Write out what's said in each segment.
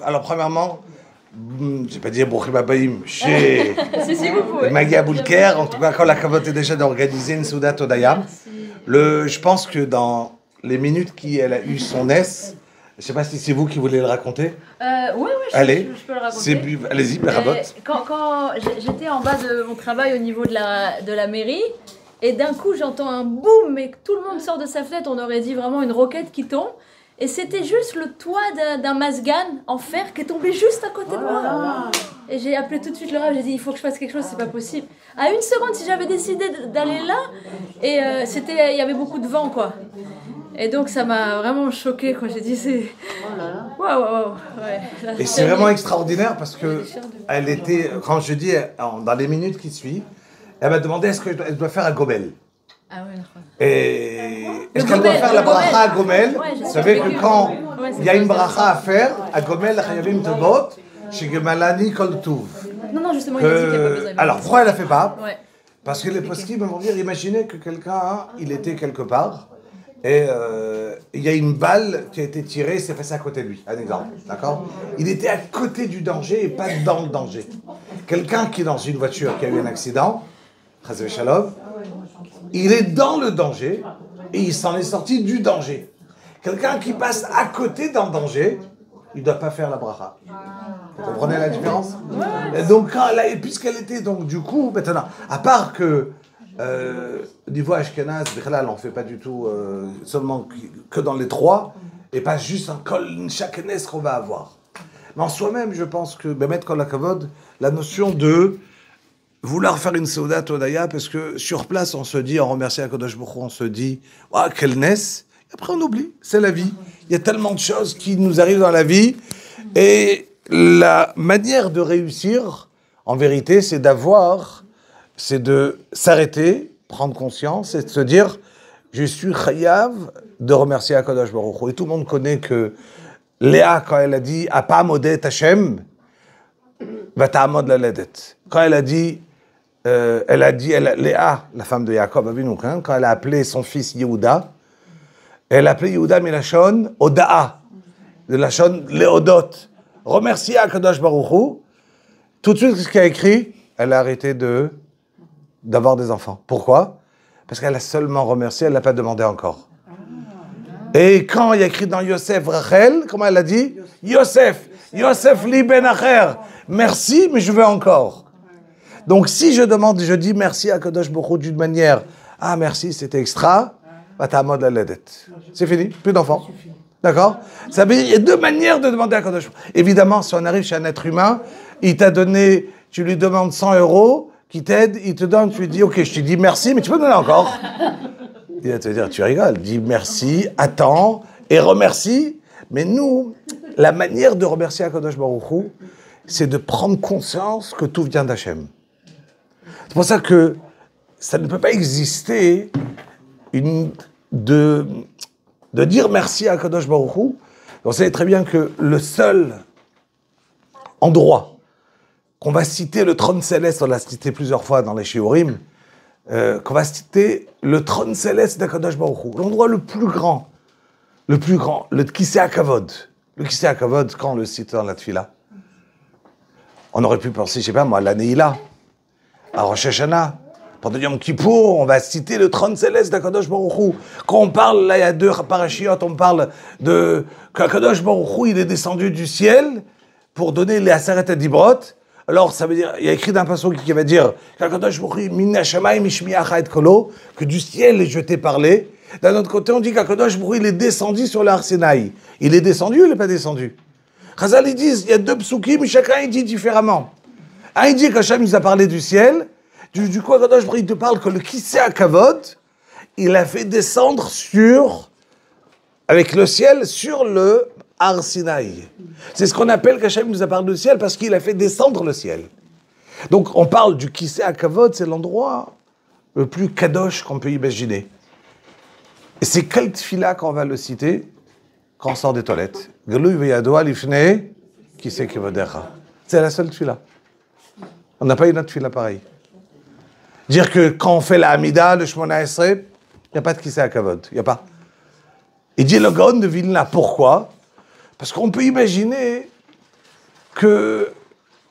Alors, premièrement, je vais pas dire Brouchim Habayim chez Maggie Aboulker. En tout cas, quand la cavote est déjà d'organiser une Soudat Odaya. Je pense que dans les minutes qu'elle a eu son S, je ne sais pas si c'est vous qui voulez le raconter. Oui, allez, je peux le raconter. Allez-y, raconte. Quand j'étais en bas de mon travail au niveau de la mairie, et d'un coup j'entends un boum, et tout le monde sort de sa fenêtre, on aurait dit vraiment une roquette qui tombe. Et c'était juste le toit d'un masgan en fer qui est tombé juste à côté de moi. Et j'ai appelé tout de suite le rab, j'ai dit il faut que je fasse quelque chose, c'est pas possible. À une seconde, si j'avais décidé d'aller là, et il y avait beaucoup de vent quoi. Et donc ça m'a vraiment choquée quand j'ai dit c'est... Waouh. Ouais. Et c'est vraiment extraordinaire parce que elle était, quand je dis dans les minutes qui suivent, elle m'a demandé est-ce qu'elle doit faire un gobel. Ah ouais, et est-ce qu'elle doit faire la bracha à Gomel? Vous savez que quand il y a une bracha à faire, à Gomel, Chayavim Tevot, chez Gemalani Kol Tuv. Non, justement, il a dit qu'il n'y a pas besoin. Alors, pourquoi elle ne la fait pas? Ouais. Parce que les poskim vont dire imaginez que quelqu'un, il était quelque part, et il y a une balle qui a été tirée, c'est passé à côté de lui, un exemple, d'accord? Il était à côté du danger et pas dans le danger. Quelqu'un qui est dans une voiture qui a eu un accident, Chazé Shalom, il est dans le danger et il s'en est sorti du danger. Quelqu'un qui passe à côté d'un danger, il ne doit pas faire la bracha. Vous comprenez la différence? Et donc, puisqu'elle était, donc, du coup, maintenant, à part que, au niveau Ashkenaz, on ne fait pas du tout, seulement que dans les trois, et pas juste un kol, chaque nes qu'on va avoir. Mais en soi-même, je pense que, Bemet Kol HaKavod, la notion de vouloir faire une Seudat Odaya, parce que sur place, on se dit, on remercie HaKadosh Baruch Hu, on se dit, ah, quelle nes, et après on oublie, c'est la vie. Il y a tellement de choses qui nous arrivent dans la vie, et la manière de réussir, en vérité, c'est de s'arrêter, prendre conscience, et de se dire, je suis chayav de remercier HaKadosh Baruch Hu. Et tout le monde connaît que Léa, quand elle a dit, Apa modet Hashem, va ta'amod la ledet. Quand elle a dit, Léa, la femme de Yaakov Avinu, quand elle a appelé son fils Yehuda, elle a appelé Yehuda Milachon Oda'a, de Lachon Leodot. Remercier HaKadosh Baruch Hu. Tout de suite, ce qu'elle a écrit, elle a arrêté d'avoir des enfants. Pourquoi? Parce qu'elle a seulement remercié, elle n'a pas demandé encore. Et quand il y a écrit dans Yosef Rachel, comment elle a dit? Yosef li ben acher. Merci, mais je veux encore. Donc si je dis merci à Kadosh Baruch Hu d'une manière, ah merci, c'était extra, bah t'as à mode la ledette. C'est fini, plus d'enfants. D'accord? Ça veut dire, il y a deux manières de demander à Kadosh Baruch Hu. Évidemment, si on arrive chez un être humain, il t'a donné, tu lui demandes 100 €, qui t'aide, il te donne, tu lui dis, ok, je te dis merci, mais tu peux donner encore. Il va te dire, tu rigoles, dis merci, attends, et remercie. Mais nous, la manière de remercier HaKadosh Baruch Hu, c'est de prendre conscience que tout vient d'Hachem. C'est pour ça que ça ne peut pas exister de dire merci à HaKadosh Baruch Hu. On sait très bien que le seul endroit qu'on va citer le trône céleste, on l'a cité plusieurs fois dans les Shiurim, qu'on va citer le trône céleste d'HaKadosh Baruch Hu, l'endroit le plus grand, le Kisei HaKavod. Le Kisei HaKavod, quand on le cite dans la Tfila, on aurait pu penser, je sais pas moi, à la Neila, à Rosh Hashanah, pendant Yom Kippour, on va citer le trône céleste d'HaKadosh Baruch Hu. Quand on parle, là il y a deux parashiot, on parle de qu'HaKadosh Baruch Hu, il est descendu du ciel pour donner les Aseret Dibrot. Alors, ça veut dire, il y a écrit d'un passage qui va dire que du ciel je t'ai parlé. D'un autre côté, on dit qu'Akadosh Baruch Hu, il est descendu sur l'Ar Sinaï. Il est descendu ou il n'est pas descendu? Chazal, ils disent, il y a deux psukim, mais chacun il dit différemment. Un, il dit qu'Hachem nous a parlé du ciel. Du coup, Akadosh Baruch Hu, il te parle que le Kisei HaKavod, il a fait descendre avec le ciel, sur le Har Sinaï. C'est ce qu'on appelle qu'Hachem nous a parlé du ciel parce qu'il a fait descendre le ciel. Donc on parle du Kisei HaKavod, c'est l'endroit le plus kadosh qu'on peut imaginer. Et c'est quel tfila qu'on va le citer quand on sort des toilettes? Gelui veyado lifnei Kisei Kavodecha. C'est la seule tfila. On n'a pas une autre tfila pareille. Dire que quand on fait la Hamida, le Shmona Esrei, il n'y a pas de Kisei HaKavod. Il n'y a pas. Il dit le Gaon de Vilna, pourquoi? Parce qu'on peut imaginer que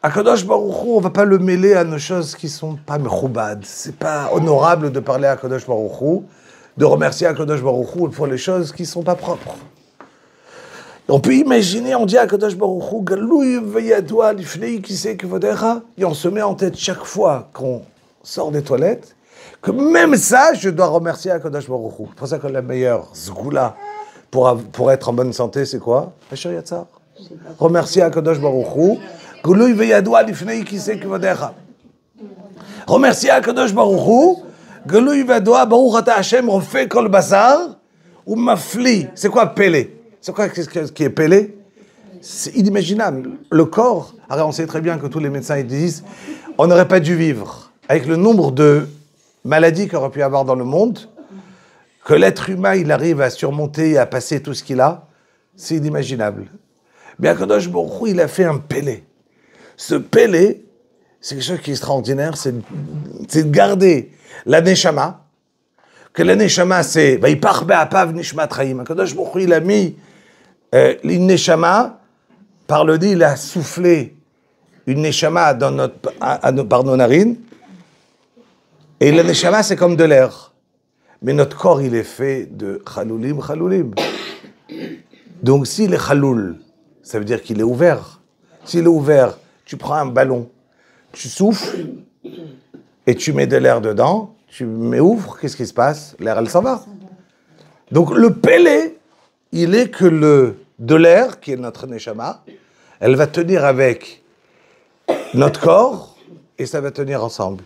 Akadosh Baruch Hu, on ne va pas le mêler à nos choses qui ne sont pas mechoubad. Ce n'est pas honorable de parler à Akadosh Baruch Hu, de remercier Akadosh Baruch Hu pour les choses qui ne sont pas propres. On peut imaginer, on dit à Akadosh Baruch Hu, Galouy veyadoua lifnei kisei kvodecha, et on se met en tête chaque fois qu'on sort des toilettes, que même ça, je dois remercier Akadosh Baruch Hu. C'est pour ça que la meilleure zgoula pour être en bonne santé, c'est quoi? Asher Yatzar. Remercier Akadosh Baruch Hu. Galouy veyadoua lifnei kisei kvodecha. Remercier Akadosh Baruch Hu. Galouy veyadoua Baruch ata Hashem refait kol basar ou mafli. C'est quoi pelé? C'est quoi ce qui est pelé? C'est inimaginable. Le corps, alors on sait très bien que tous les médecins ils disent on n'aurait pas dû vivre avec le nombre de maladies qu'il aurait pu y avoir dans le monde, que l'être humain il arrive à surmonter et à passer tout ce qu'il a, c'est inimaginable. Mais Akadosh Baruch Hu, il a fait un pelé. Ce pelé, c'est quelque chose qui est extraordinaire, c'est de garder la neshama, que la neshama c'est Vayipach be'apav nishmat chaim. Akadosh Baruch Hu, il a mis une neshama, par le nez, il a soufflé une neshama par nos narines. Et la neshama, c'est comme de l'air. Mais notre corps, il est fait de chaloulim. Donc, s'il est chaloul, ça veut dire qu'il est ouvert. S'il est ouvert, tu prends un ballon, tu souffles, et tu mets de l'air dedans, tu ouvres, qu'est-ce qui se passe? L'air, elle s'en va. Donc, le pelé, il est que de l'air, qui est notre neshama, elle va tenir avec notre corps, et ça va tenir ensemble.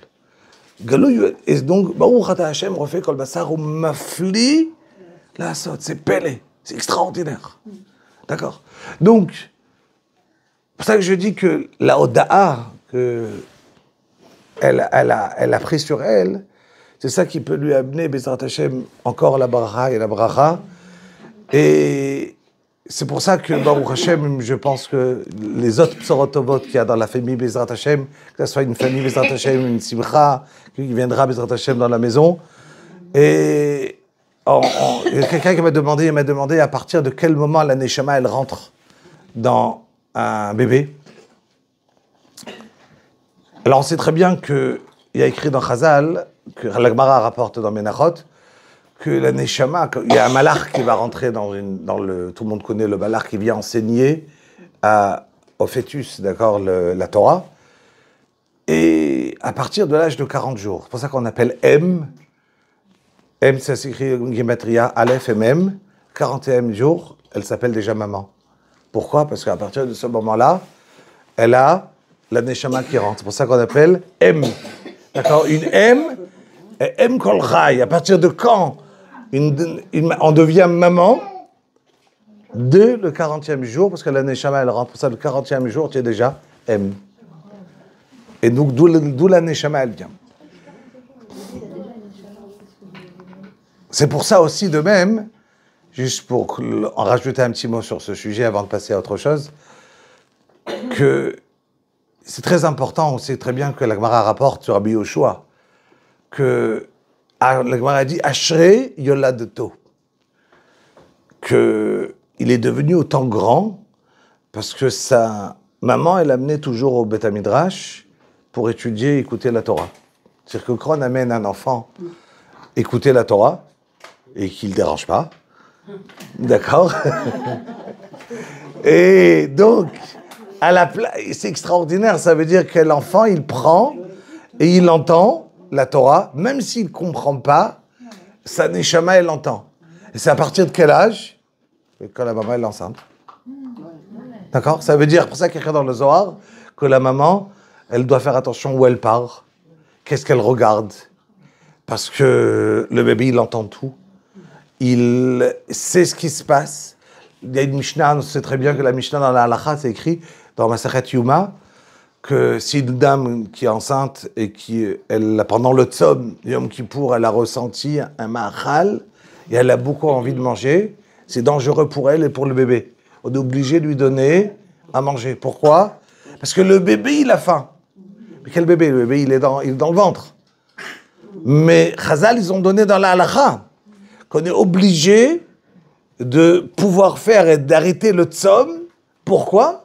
Et donc, Baruch ata Hashem refait kol basar ou mafli la sot, c'est pelé, c'est extraordinaire. D'accord? Donc, c'est pour ça que je dis que la Oda'a, que elle a pris sur elle, c'est ça qui peut lui amener, Bezrat Hashem, encore la bracha et la bracha. Et c'est pour ça que Baruch Hashem, je pense que les autres psorotovot qu'il y a dans la famille Bezrat Hashem, que ce soit une famille Bezrat Hashem, une simcha, qui viendra Bezrat Hashem dans la maison. Et il y a quelqu'un qui m'a demandé à partir de quel moment la neshama elle rentre dans un bébé. Alors on sait très bien qu'il y a écrit dans Chazal, que la Gemara rapporte dans Menachot, que la neshama, il y a un malach qui va rentrer dans le... Tout le monde connaît le malach qui vient enseigner au fœtus, d'accord, la Torah. Et à partir de l'âge de 40 jours, c'est pour ça qu'on appelle M, ça s'écrit Gematria, Aleph et Mem, 41e jour, elle s'appelle déjà maman. Pourquoi? Parce qu'à partir de ce moment-là, elle a la neshama qui rentre. C'est pour ça qu'on appelle M. D'accord? Une M, et M kol chai. À partir de quand on devient maman? Dès le 40e jour, parce que la neshama, elle rentre. Pour ça, le 40e jour, tu es déjà M. Et donc, d'où la neshama, elle vient. C'est pour ça aussi, de même, juste pour en rajouter un petit mot sur ce sujet avant de passer à autre chose, que c'est très important, on sait très bien que la Gemara rapporte sur Rabbi Yoshua, que la Gemara dit « Ashrei yoladeto », qu'il est devenu autant grand parce que sa maman, elle amenait toujours au Beth Midrash pour étudier et écouter la Torah. C'est-à-dire que quand on amène un enfant écouter la Torah, et qu'il ne dérange pas, d'accord? Et donc, c'est extraordinaire, ça veut dire que l'enfant, il prend et il entend la Torah, même s'il ne comprend pas, sa neshama, elle l'entend. Et c'est à partir de quel âge? Quand la maman, elle est enceinte. D'accord? Ça veut dire, pour ça qu'il y a dans le Zohar, que la maman, elle doit faire attention où elle part, qu'est-ce qu'elle regarde, parce que le bébé, il entend tout. Il sait ce qui se passe. Il y a une Mishnah, on sait très bien que la Mishnah dans la Halakha, c'est écrit dans Masachet Yuma, que si une dame qui est enceinte et pendant le Tzom, Yom Kippour, elle a ressenti un ma'achal et elle a beaucoup envie de manger, c'est dangereux pour elle et pour le bébé. On est obligé de lui donner à manger. Pourquoi? Parce que le bébé, il a faim. Mais quel bébé? Le bébé, il est dans le ventre. Mais Chazal, ils ont donné dans la Halakha qu'on est obligé de pouvoir faire et d'arrêter le tzom. Pourquoi?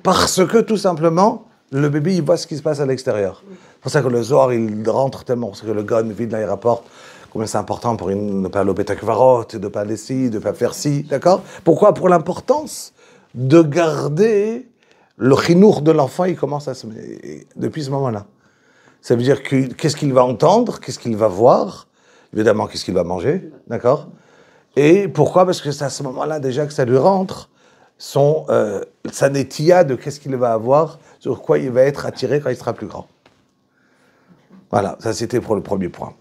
Parce que tout simplement, le bébé, il voit ce qui se passe à l'extérieur. C'est pour ça que le Zohar, il rentre tellement, parce que le Gaon vide là, il rapporte combien c'est important pour ne pas lober takvarot, de ne pas aller ci, de ne pas faire ci, d'accord? Pourquoi? Pour l'importance de garder le chinour de l'enfant, il commence à se... depuis ce moment-là. Ça veut dire que qu'est-ce qu'il va entendre, qu'est-ce qu'il va voir, évidemment, qu'est-ce qu'il va manger, d'accord? Et pourquoi? Parce que c'est à ce moment-là déjà que ça lui rentre sa nettia de qu'est-ce qu'il va avoir, sur quoi il va être attiré quand il sera plus grand. Voilà, ça c'était pour le premier point.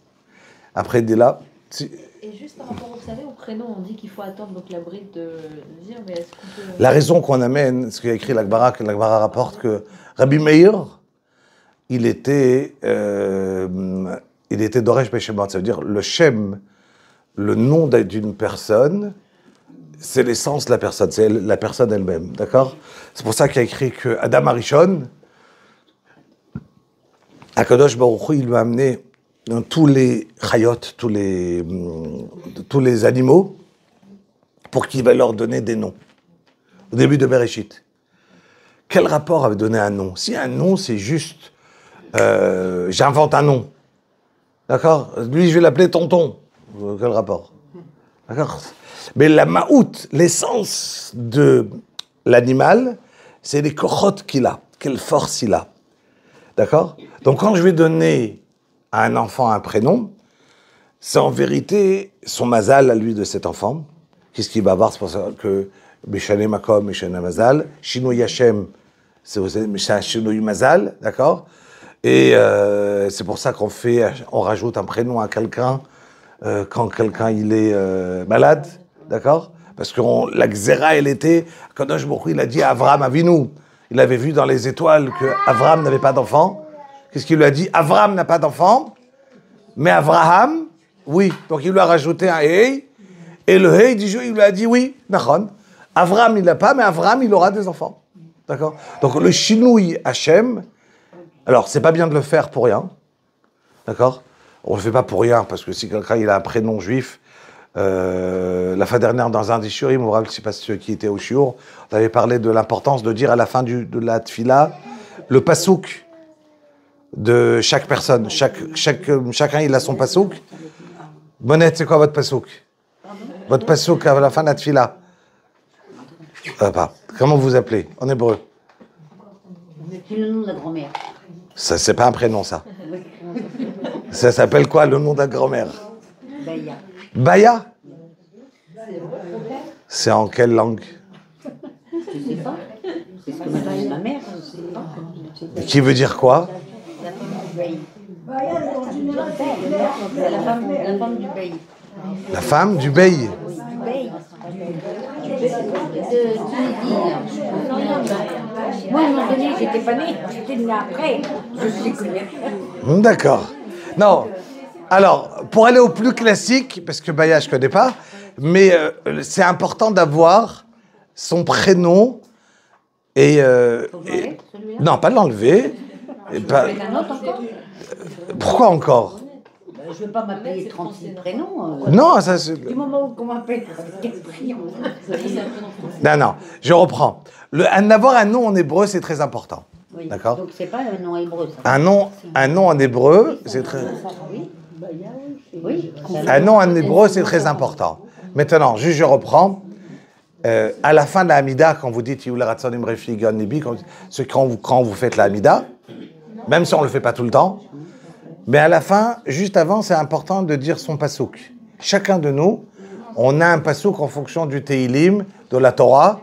Après, dès là... Et juste par rapport, vous savez, au prénom, on dit qu'il faut attendre donc la bride de dire, mais est-ce qu'on peut... La raison qu'on amène, ce qu'a écrit l'Agmara, que l'Agmara rapporte que Rabbi Meir, il était Doresh Beshemot, ça veut dire le Shem, le nom d'une personne, c'est l'essence de la personne, c'est la personne elle-même, d'accord? C'est pour ça qu'il a écrit que Adam Arishon, Akadosh Baruch Hu, il lui a amené dans tous les chayot, tous les animaux, pour qu'il va leur donner des noms. Au début de Bereshit. Quel rapport avait donné un nom? Si un nom, c'est juste, j'invente un nom. D'accord? Lui, je vais l'appeler tonton. Quel rapport? D'accord? Mais la ma'out, l'essence de l'animal, c'est les kochot qu'il a. Quelle force il a. D'accord? Donc quand je vais donner à un enfant un prénom, c'est en vérité son mazal à lui de cet enfant. Qu'est-ce qu'il va avoir? C'est pour ça que Beshane Makom, Beshane Mazal, Shinui Hashem, c'est Shinui Mazal, d'accord? Et c'est pour ça on rajoute un prénom à quelqu'un quand quelqu'un il est malade, d'accord? Parce que la Xéra, elle était, Kadosh Baruch Hu, il a dit à Avraham Avinu, il avait vu dans les étoiles que Avraham n'avait pas d'enfant. Qu'est-ce qu'il lui a dit? Avraham n'a pas d'enfant, mais Avraham, oui. Donc il lui a rajouté un hey, et le hey du jeu, il lui a dit oui, Nachon. Avraham, il l'a pas, mais Avraham, il aura des enfants. D'accord? Donc le Shinui Hashem, alors c'est pas bien de le faire pour rien. D'accord? On le fait pas pour rien, parce que si quelqu'un il a un prénom juif, la fin dernière, dans un des shurim, vous vous rappelez, je ne sais pas ceux qui étaient au shiur, on avait parlé de l'importance de dire à la fin de la tfila, le pasouk de chaque personne. Chacun, il a son pasouk. Monette, c'est quoi votre pasouk? Votre pasouk à la fin de la tfila. Comment vous appelez en hébreu? C'est le nom de la grand-mère. Ça, c'est pas un prénom, ça. Ça s'appelle quoi, le nom de la grand-mère? Baya. Baya? C'est en quelle langue? Je sais pas. C'est ce que m'a dit ma mère. Je sais pas. Qui veut dire quoi? La femme du Bey. La femme du Bey. Du Bey. De Tunisie. Moi, à un moment donné, j'étais pas née. J'étais née après. Je sais que... D'accord. Non. Alors, pour aller au plus classique, parce que Baya, je ne connais pas, mais c'est important d'avoir son prénom et... non, pas de l'enlever. Pourquoi encore? Je ne veux pas m'appeler 36 prénoms. Non, ça c'est... Du moment où on m'appelle quel prénom? Non, je reprends. Avoir un nom en hébreu, c'est très important. Oui. D'accord? Donc c'est pas un nom hébreu, ça. Un nom en hébreu, c'est très... Oui. Un nom en hébreu, c'est très important. Maintenant, juste je reprends. À la fin de la Hamida, quand vous dites quand vous faites la Hamida, même si on ne le fait pas tout le temps, mais à la fin, juste avant, c'est important de dire son pasouk. Chacun de nous, on a un pasouk en fonction du Teilim, de la Torah.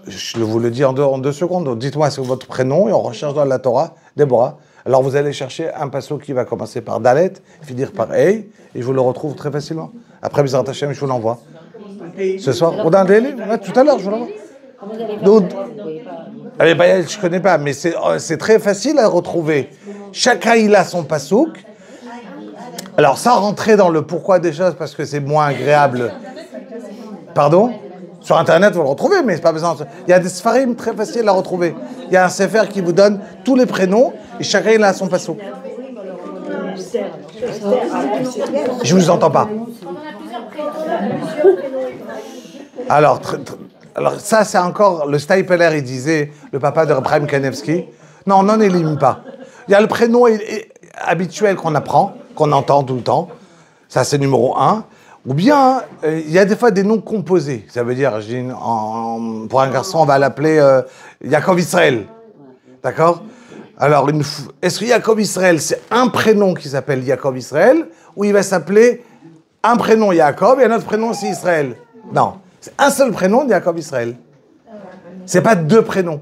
Je vous le dis en 2 secondes. Dites-moi c'est votre prénom et on recherche dans la Torah, Déborah. Alors vous allez chercher un pasouk qui va commencer par Dalet, finir par Hey, et je vous le retrouve très facilement. Après, Bizarre Hashem, je vous l'envoie. Ce soir, on a un délai, tout à l'heure, je vous l'envoie. Allez, je ne connais pas, mais c'est très facile à retrouver. Chacun, il a son pasouk. Alors, sans rentrer dans le pourquoi des choses, parce que c'est moins agréable. Pardon? Sur Internet, vous le retrouvez, mais c'est pas besoin. Il y a des sfarim très faciles à retrouver. Il y a un sefer qui vous donne tous les prénoms, et chacun, il a son pasouk. Je vous entends pas. Alors ça, c'est encore... Le Steipeler, il disait, le papa de Abraham Kanevski, non, on n'en élimine pas. Il y a le prénom habituel qu'on apprend, qu'on entend tout le temps. Ça, c'est numéro 1. Ou bien, il y a des fois des noms composés. Ça veut dire, pour un garçon, on va l'appeler Yaakov Israël. D'accord? Alors, est-ce que Yaakov Israël, c'est un prénom qui s'appelle Yaakov Israël, ou il va s'appeler un prénom Yaakov et un autre prénom c'est Israël? Non, c'est un seul prénom Yaakov Israël. C'est pas 2 prénoms.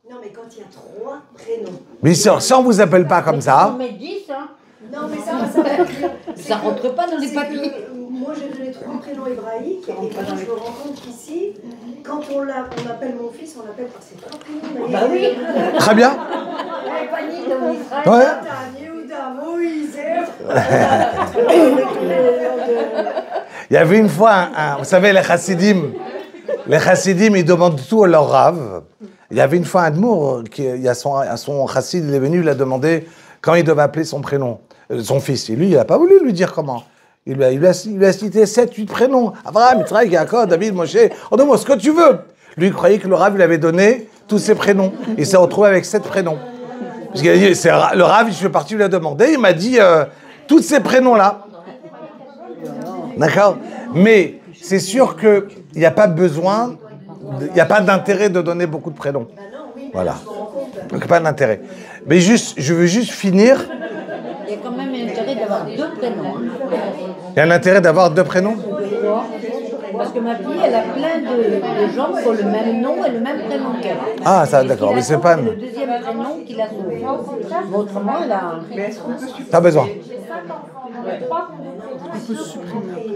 Non, mais quand il y a 3 prénoms. Mais si on vous appelle pas comme ça... On met 10, hein. Non, mais ça veut dire... Ça rentre pas dans les papiers. Moi, j'ai donné 3 prénoms hébraïques, et quand je me rends compte qu'ici, quand on appelle mon fils, on l'appelle par ses 3 prénoms. Bah oui. Très bien. Ouais. Ouais. Il y avait une fois, vous savez, les chassidim, ils demandent tout à leur rave. Il y avait une fois un Admour, son chassid, il est venu, il a demandé quand il devait appeler son prénom, son fils. Et lui, il n'a pas voulu lui dire comment. Il lui a cité 7-8 prénoms. Abraham, Yitzhak, Yaakov, David, Moshe. On demande ce que tu veux. Lui, il croyait que le rave lui avait donné tous ses prénoms. Il s'est retrouvé avec 7 prénoms. Parce qu'il a dit, le rave, je suis parti lui a demandé. Il m'a dit tous ces prénoms-là. D'accord? Mais c'est sûr qu'il n'y a pas besoin, il n'y a pas d'intérêt de donner beaucoup de prénoms. Voilà. Donc, pas d'intérêt. Mais je veux juste finir. Il y a quand même l'intérêt d'avoir 2 prénoms. Il y a un intérêt d'avoir 2 prénoms? Parce que ma fille, elle a plein de gens qui ont le même nom et le même prénom qu'elle. Ah, ça, d'accord, mais c'est pas... Le deuxième prénom qu'il a sauvé. Mais autrement, elle a... T'as besoin.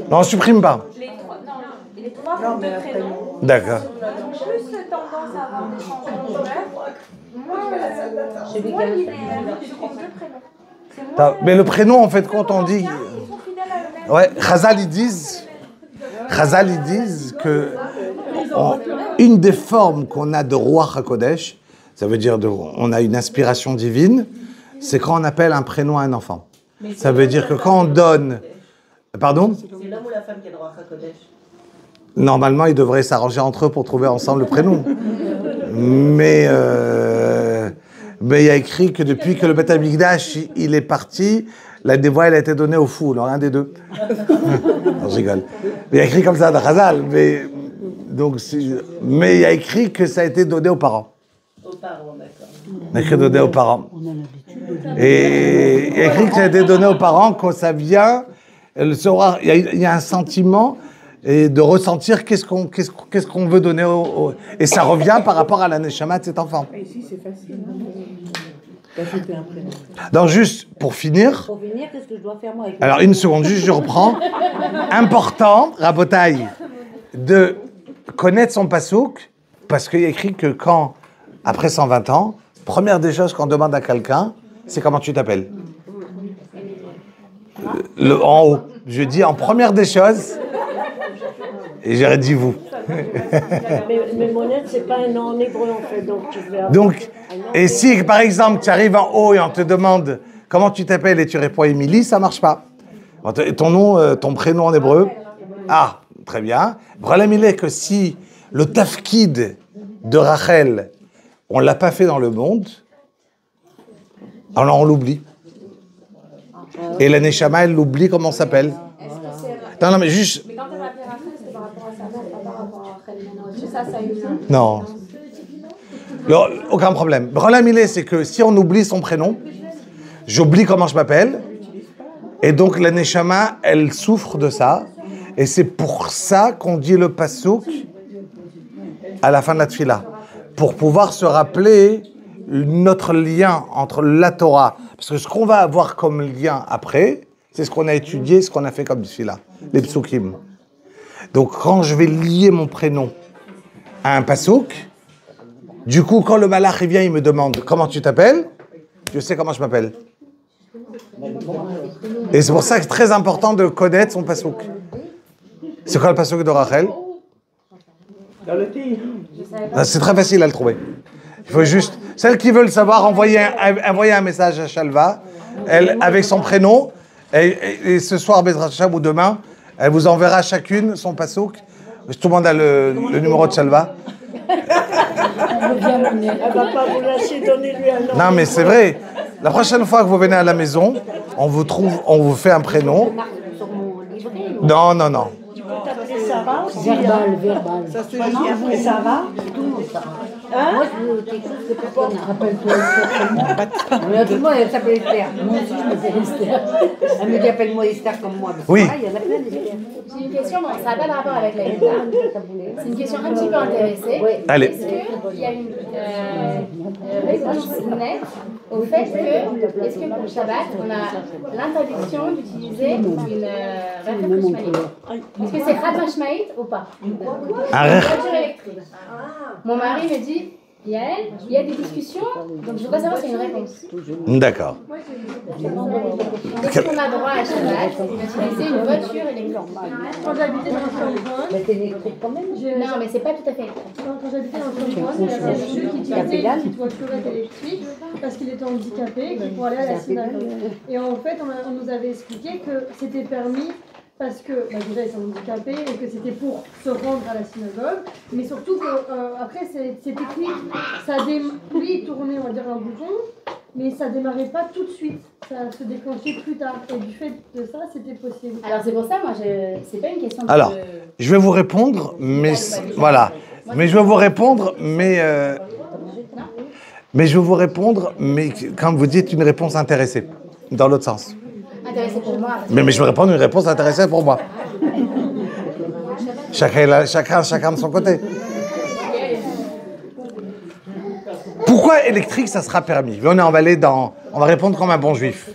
Non, on supprime pas. Les 3 font 2 prénoms. D'accord. Plus tendance à avoir des changements d'humeur, moins il est sur 2 prénoms. Mais le prénom, en fait, quand on dit... Ouais, Chazal, ils disent que une des formes qu'on a de Ruach HaKodesh, ça veut dire on a une inspiration divine, c'est quand on appelle un prénom à un enfant. Ça veut dire que quand on donne... Pardon? C'est l'homme ou la femme qui a droit à Kodesh? Normalement, ils devraient s'arranger entre eux pour trouver ensemble le prénom. Mais il y a écrit que depuis que le Beth Amikdash il est parti, la dévoile elle a été donnée au fou, alors un des deux. Non, je rigole. Mais il y a écrit comme ça dans Chazal. Mais il y a écrit que ça a été donné aux parents. Aux parents, d'accord. On a écrit donné aux parents. Et il y a écrit que ça a été donné aux parents quand ça vient. Il y a un sentiment et de ressentir qu'est-ce qu'on veut donner et ça revient par rapport à la neshama de cet enfant. Et ici, c'est facile. Donc juste pour finir. Pour finir, qu'est-ce que je dois faire moi avec Alors une seconde, juste je reprends. Important, Rabotaï, de connaître son pasouk, parce qu'il y a écrit que quand, après 120 ans, première des choses qu'on demande à quelqu'un, c'est comment tu t'appelles. En haut, je dis en première des choses, et j'aurais dit vous. Mais Monette, c'est pas un nom en hébreu en fait, donc tu vais avoir... Donc, et si par exemple tu arrives en haut et on te demande comment tu t'appelles et tu réponds Émilie, ça marche pas. Ton nom, ton prénom en hébreu. Ah, très bien. Le problème il est que si le tafkid de Rachel, on l'a pas fait dans le monde, alors on l'oublie. Et la Neshama, elle l'oublie comment on s'appelle. Non, mais juste... Mais quand elle m'a appelé Rachel, c'était par rapport à sa mère, pas par rapport à Rachel. Est-ce que ça a eu ça? Non. Aucun problème. Le problème, il est, c'est que si on oublie son prénom, j'oublie comment je m'appelle, et donc la Neshama, elle souffre de ça, et c'est pour ça qu'on dit le pasouk à la fin de la tfila, pour pouvoir se rappeler notre lien entre la Torah, parce que ce qu'on va avoir comme lien après, c'est ce qu'on a étudié, ce qu'on a fait comme tfila, les psukim. Donc quand je vais lier mon prénom à un pasouk, du coup, quand le malach vient, il me demande comment tu t'appelles, je sais comment je m'appelle. Et c'est pour ça que c'est très important de connaître son pasouk. C'est quoi le pasouk de Rachel? C'est très facile à le trouver. Il faut juste... Celles qui veulent savoir, envoyer un message à Shalva, elle, avec son prénom, et ce soir, Bezrat Hashem, ou demain, elle vous enverra chacune son pasouk. Tout le monde a le numéro de Shalva? Elle va pas vous lâcher, donnez-lui un nom. Non, mais c'est vrai. La prochaine fois que vous venez à la maison, on vous fait un prénom. Sur mon livret. Non, non, non. T'appelez Sarah aussi. Verbal. Ça se dit Sarah. Moi, je veux quelque chose de personnel. Rappelle-toi Esther. Tout le monde, elle s'appelle Esther. Moi aussi, je m'appelle Esther. Elle me dit appelle-moi Esther comme moi. Oui. Il y en a plein d'Esther. J'ai une question, bon, ça n'a pas de rapport avec la Hilda. C'est une question un petit peu intéressée. Allez. Est-ce qu'il y a une réponse nette au fait que, est-ce que pour le Shabbat, on a l'interdiction d'utiliser une Rachet Hashmaït? Est-ce que c'est Rachet Hashmaït ou pas? Un Une voiture électrique. Mon mari me dit, Yael, il y a des discussions, donc je voudrais savoir s'il y a une réponse. D'accord. Est-ce qu'on a droit à Shabbat d'utiliser une voiture électrique? Quand j'habitais dans Saint-Ouen, Mais t'es électrique quand même. Non, mais c'est pas tout à fait électrique. quand j'habitais dans Saint-Ouen, il y avait un monsieur qui utilisait une petite voiturette électrique parce qu'il était handicapé, qui pour aller à la synagogue. Et en fait, on nous avait expliqué que c'était permis parce que déjà ils sont handicapés et que c'était pour se rendre à la synagogue, mais surtout que après c'est technique, lui il tournait on va dire un bouton, mais ça démarrait pas tout de suite, ça se déclenchait plus tard et du fait de ça c'était possible. Alors c'est pour ça, moi, c'est pas une question de... Alors, je vais vous répondre, mais voilà. Mais je vais vous répondre, mais je vais vous répondre, mais quand vous dites une réponse intéressée, dans l'autre sens. Intéressé pour moi. Mais je vais répondre une réponse intéressée pour moi. Chacun de son côté. Pourquoi électrique, ça sera permis? Venez, on va répondre comme un bon juif.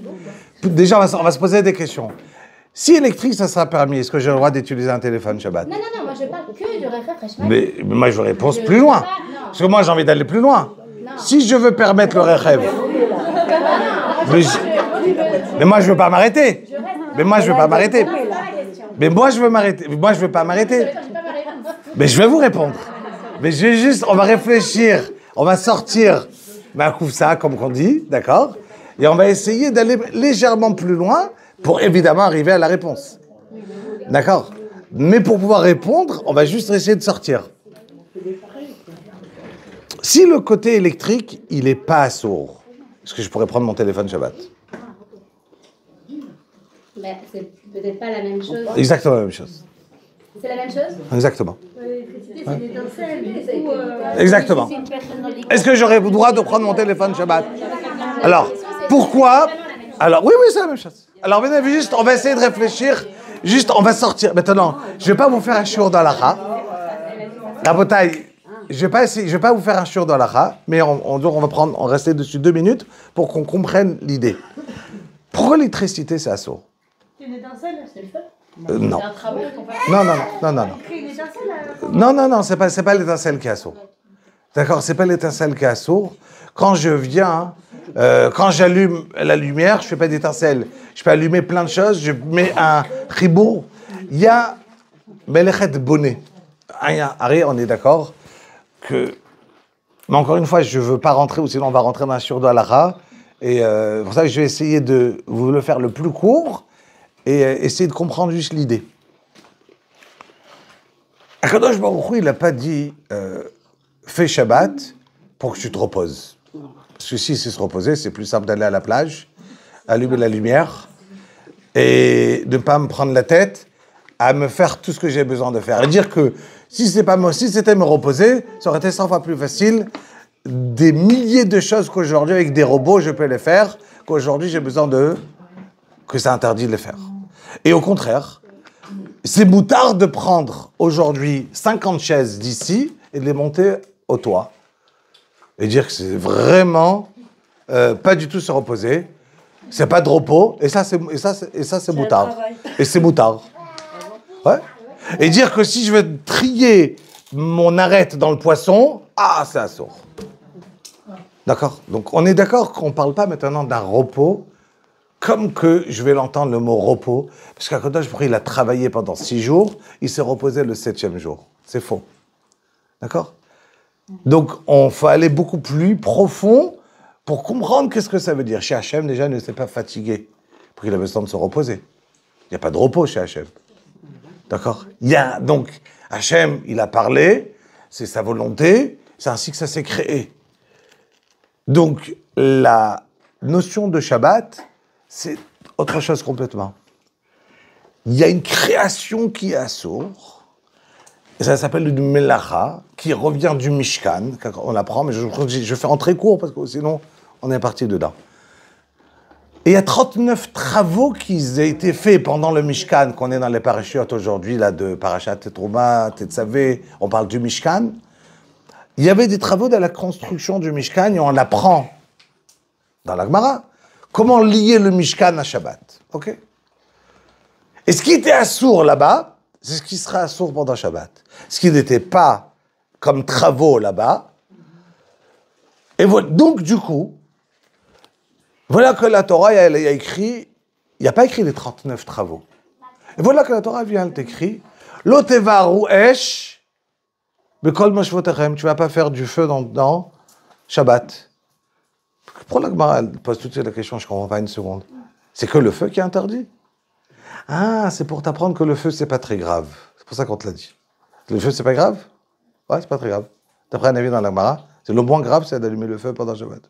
Déjà, on va se poser des questions. Si électrique, ça sera permis, est-ce que j'ai le droit d'utiliser un téléphone Shabbat? Non, moi je parle que du Rachet Hashmaït. Mais moi, je réponds plus loin. Parce que moi, j'ai envie d'aller plus loin. Si je veux permettre le Rechev, mais moi, je veux pas m'arrêter. Mais moi, je veux pas m'arrêter. Mais moi, je veux m'arrêter. Moi, je veux pas m'arrêter. Mais je vais vous répondre. Mais je vais juste, on va réfléchir. On va sortir ma koufsa, comme on dit, d'accord? Et on va essayer d'aller légèrement plus loin pour évidemment arriver à la réponse. D'accord? Mais pour pouvoir répondre, on va juste essayer de sortir. Si le côté électrique, il n'est pas sourd, est-ce que je pourrais prendre mon téléphone Shabbat? Mais c'est peut-être pas la même chose. Exactement la même chose. C'est la même chose? Exactement. L'électricité c'est l'étincelle, du coup... Exactement. Est-ce que j'aurais le droit de prendre mon téléphone Shabbat? Alors, pourquoi? Alors, oui, c'est la même chose. Alors, venez, juste, on va essayer de réfléchir. Juste, on va sortir. Maintenant, je ne vais pas vous faire un shiur dans l'Acha. Rabotai, je vais pas vous faire un shiur dans l'Acha, mais on va rester dessus 2 minutes pour qu'on comprenne l'idée. Pourquoi l'électricité, c'est assaut? C'est une étincelle? C'est le feu? Non. C'est un travail qu'on fait. Non, c'est pas l'étincelle qui est assaut. D'accord, c'est pas l'étincelle qui est assaut. Quand je viens, quand j'allume la lumière, je fais pas d'étincelle. Je peux allumer plein de choses, je mets un ribour. Il y a Melechet Bonnet. Harry, on est d'accord que... Mais encore une fois, je veux pas rentrer, ou sinon on va rentrer dans un shiur de halakha. Et pour ça, je vais essayer de vous le faire le plus court et essayer de comprendre juste l'idée. Akadosh Baruch Hu, il n'a pas dit fais Shabbat pour que tu te reposes. Parce que si c'est se reposer, c'est plus simple d'aller à la plage, allumer la lumière et de ne pas me prendre la tête à me faire tout ce que j'ai besoin de faire. Et dire que si c'était me reposer, ça aurait été 100 fois plus facile. Des milliers de choses qu'aujourd'hui, avec des robots, je peux les faire, qu'aujourd'hui, j'ai besoin que c'est interdit de les faire. Et au contraire, c'est moutard de prendre aujourd'hui 50 chaises d'ici et de les monter au toit. Et dire que c'est vraiment pas du tout se reposer. C'est pas de repos. Et ça, c'est moutard. Et c'est moutard. Ouais. Et dire que si je veux trier mon arête dans le poisson, c'est assourd. D'accord? Donc, on est d'accord qu'on ne parle pas maintenant d'un repos, comme que je vais l'entendre le mot repos, parce qu'Akadosh Baruch Hu, il a travaillé pendant 6 jours, il s'est reposé le 7e jour. C'est faux. D'accord? Donc, on faut aller beaucoup plus profond pour comprendre qu'est-ce que ça veut dire. Chez Hachem, déjà, ne s'est pas fatigué, parce qu'il a besoin de se reposer. Il n'y a pas de repos chez Hachem. D'accord? Il y a donc Hachem, il a parlé, c'est sa volonté, c'est ainsi que ça s'est créé. Donc, la notion de Shabbat, c'est autre chose complètement. Il y a une création qui est assour, et ça s'appelle une melacha, qui revient du Mishkan, on l'apprend, mais je crois que je fais en très court, parce que sinon, on est parti dedans. Et il y a 39 travaux qui ont été faits pendant le Mishkan, qu'on est dans les parachutes aujourd'hui, là, de Parashat Tetrouma, Tetzavé, on parle du Mishkan. Il y avait des travaux de la construction du Mishkan, et on l'apprend dans la Gemara. Comment lier le Mishkan à Shabbat, ok? Et ce qui était assour là-bas, c'est ce qui sera assour pendant Shabbat. Ce qui n'était pas comme travaux là-bas. Et voilà, donc du coup, voilà que la Torah, elle a écrit, il n'y a pas écrit les 39 travaux. Et voilà que la Torah vient, elle t'écrit, Lo tevaru esh bekol mashvotechem, tu ne vas pas faire du feu dans Shabbat. Pourquoi la Gemara pose tout de suite la question, je ne comprends pas une seconde. C'est que le feu qui est interdit. Ah, c'est pour t'apprendre que le feu, c'est pas très grave. C'est pour ça qu'on te l'a dit. Le feu, c'est pas grave? Ouais, c'est pas très grave. D'après un avis dans la Gemara, c'est le moins grave, c'est d'allumer le feu pendant Shabbat.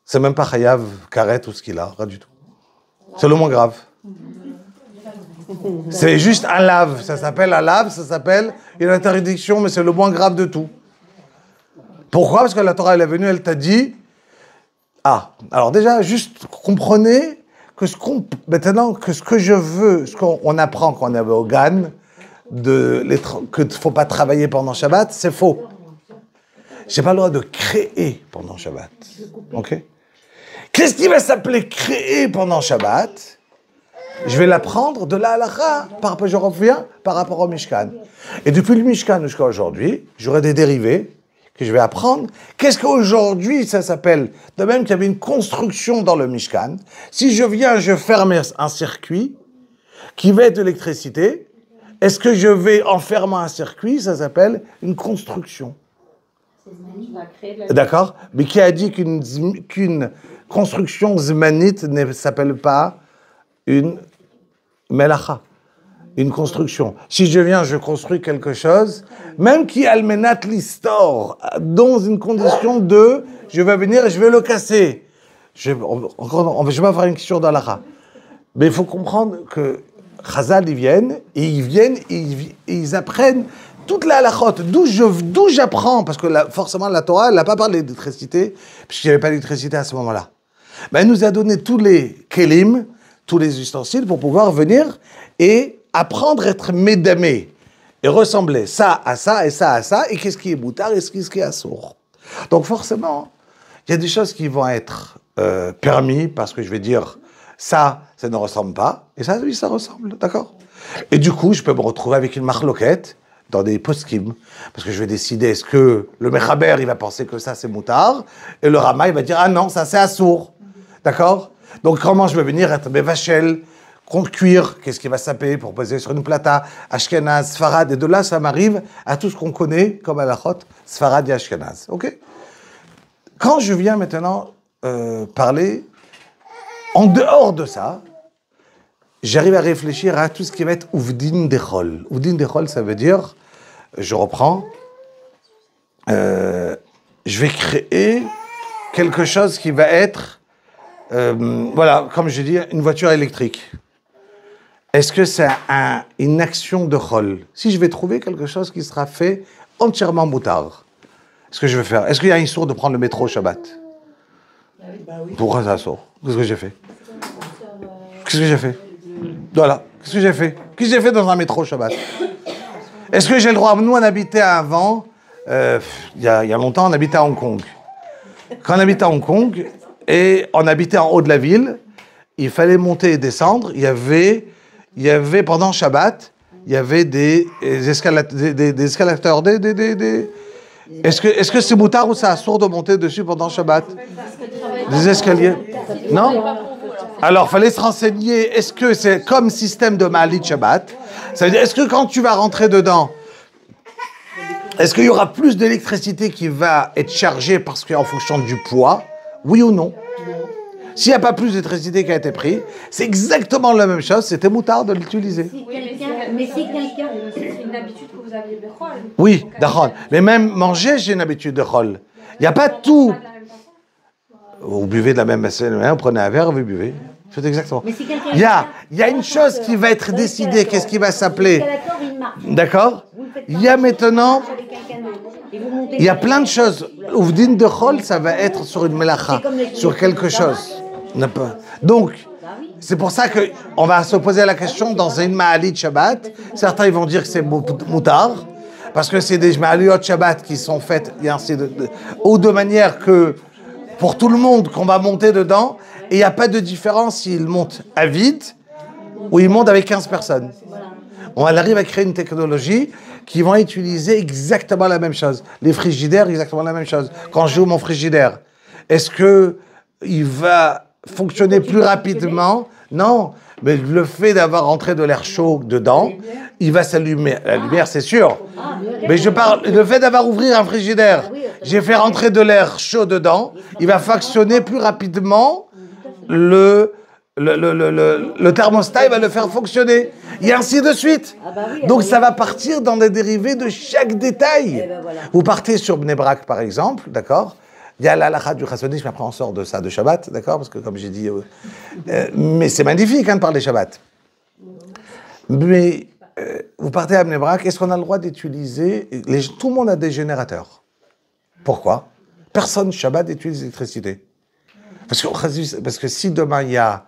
C'est même pas chayav, karet ou ce qu'il a, rien du tout. C'est le moins grave. C'est juste un lave. Ça s'appelle un lave, ça s'appelle une interdiction, mais c'est le moins grave de tout. Pourquoi? Parce que la Torah, elle est venue, elle t'a dit... Ah, alors déjà, juste comprenez que maintenant, que ce que je veux, ce qu'on apprend quand on est au GAN, que il ne faut pas travailler pendant Shabbat, c'est faux. Je n'ai pas le droit de créer pendant Shabbat. Ok? Qu'est-ce qui va s'appeler créer pendant Shabbat? Je vais l'apprendre de la halakha, je reviens par rapport au Mishkan. Et depuis le Mishkan jusqu'à aujourd'hui, j'aurai des dérivés que je vais apprendre. Qu'est-ce qu'aujourd'hui ça s'appelle? De même qu'il y avait une construction dans le Mishkan. Si je viens, je ferme un circuit qui va être de l'électricité. Est-ce que je vais en fermer un circuit? Ça s'appelle une construction. D'accord? Mais qui a dit qu'une construction zmanite ne s'appelle pas une melacha, une construction. Si je viens, je construis quelque chose, même qui almenat l'histoire, dans une condition de, je vais venir et je vais le casser. Je vais pas faire une question d'Alaha. Mais il faut comprendre que Chazal, ils viennent, et ils apprennent toute la halachot, d'où j'apprends, parce que forcément la Torah, elle n'a pas parlé d'électricité, puisqu'il n'y avait pas d'électricité à ce moment-là. Mais elle nous a donné tous les kelim, tous les ustensiles pour pouvoir venir et apprendre à être médamé et ressembler ça à ça et ça à ça, et qu'est-ce qui est boutard et qu'est-ce qui est assour. Donc forcément, il y a des choses qui vont être permis, parce que je vais dire ça ne ressemble pas, et ça, oui, ça ressemble, d'accord? Et du coup, je peux me retrouver avec une marloquette dans des poskim, parce que je vais décider, est-ce que le mechaber, il va penser que ça, c'est moutard, et le rama, il va dire, ah non, ça, c'est assour, d'accord? Donc, comment je vais venir être vachel, cuire, qu'est-ce qui va saper pour poser sur une plata, ashkenaz, sfarad, et de là, ça m'arrive à tout ce qu'on connaît comme halachot, sfarad et ashkenaz, ok? Quand je viens maintenant parler, en dehors de ça, j'arrive à réfléchir à tout ce qui va être Uvdin Dechol. Uvdin Dechol, ça veut dire, je reprends, je vais créer quelque chose qui va être, voilà, comme je dis, une voiture électrique. Est-ce que c'est une action de Chol? Si je vais trouver quelque chose qui sera fait entièrement moutard, est-ce que je vais faire? Est-ce qu'il y a une source de prendre le métro au Shabbat? Pourquoi ça sort? Qu'est-ce que j'ai fait? Qu'est-ce que j'ai fait? Voilà, qu'est-ce que j'ai fait? Qu'est-ce que j'ai fait dans un métro Shabbat? Est-ce que j'ai le droit? Nous, on habitait avant, il y a longtemps, on habitait à Hong Kong. Quand on habitait à Hong Kong, et on habitait en haut de la ville, il fallait monter et descendre. Il y avait pendant Shabbat, il y avait des escalators, Est-ce que c'est moutard ou c'est assourd de monter dessus pendant Shabbat? Des escaliers? Non? Alors, il fallait se renseigner, est-ce que c'est comme système de Ma'alit Shabbat? Ça veut dire, est-ce que quand tu vas rentrer dedans, est-ce qu'il y aura plus d'électricité qui va être chargée parce qu'en fonction du poids? Oui ou non? S'il n'y a pas plus d'électricité qui a été prise, c'est exactement la même chose, c'était moutard de l'utiliser. Mais si quelqu'un habitude que vous aviez Bechol. Oui, d'achol. Mais même manger, j'ai une habitude de chol. Il n'y a pas tout. Vous buvez de la même façon, vous prenez un verre, vous buvez. Faites exactement. Il y a une chose qui va être décidée, qu'est-ce qui va s'appeler. D'accord? Il y a maintenant, il y a plein de choses. Ouvdin de chol, ça va être sur une melacha, sur quelque chose. Donc, c'est pour ça qu'on va se poser la question dans une ma'alit Shabbat. Certains ils vont dire que c'est moutard, parce que c'est des ma'aliyot Shabbat qui sont faites ou de manière que pour tout le monde qu'on va monter dedans, et il n'y a pas de différence s'il monte à vide ou il monte avec 15 personnes. On arrive à créer une technologie qui va utiliser exactement la même chose. Les frigidaires, exactement la même chose. Quand j'ouvre mon frigidaire, est-ce qu'il va fonctionner plus rapidement? Non, mais le fait d'avoir rentré de l'air chaud dedans, il va s'allumer. La lumière, c'est sûr. Mais je parle, le fait d'avoir ouvert un frigidaire, j'ai fait rentrer de l'air chaud dedans, il va fonctionner plus rapidement. Le thermostat, il va le faire fonctionner. Et ainsi de suite. Donc ça va partir dans des dérivés de chaque détail. Vous partez sur Bnei Brak, par exemple, d'accord? Il y a l'halakha du chassonish, mais après on sort de ça, de Shabbat, d'accord? Parce que comme j'ai dit, mais c'est magnifique de parler Shabbat. Mais vous partez à Bnei Brak, est-ce qu'on a le droit d'utiliser... Tout le monde a des générateurs. Pourquoi? Personne Shabbat utilise l'électricité. Parce que si demain il y a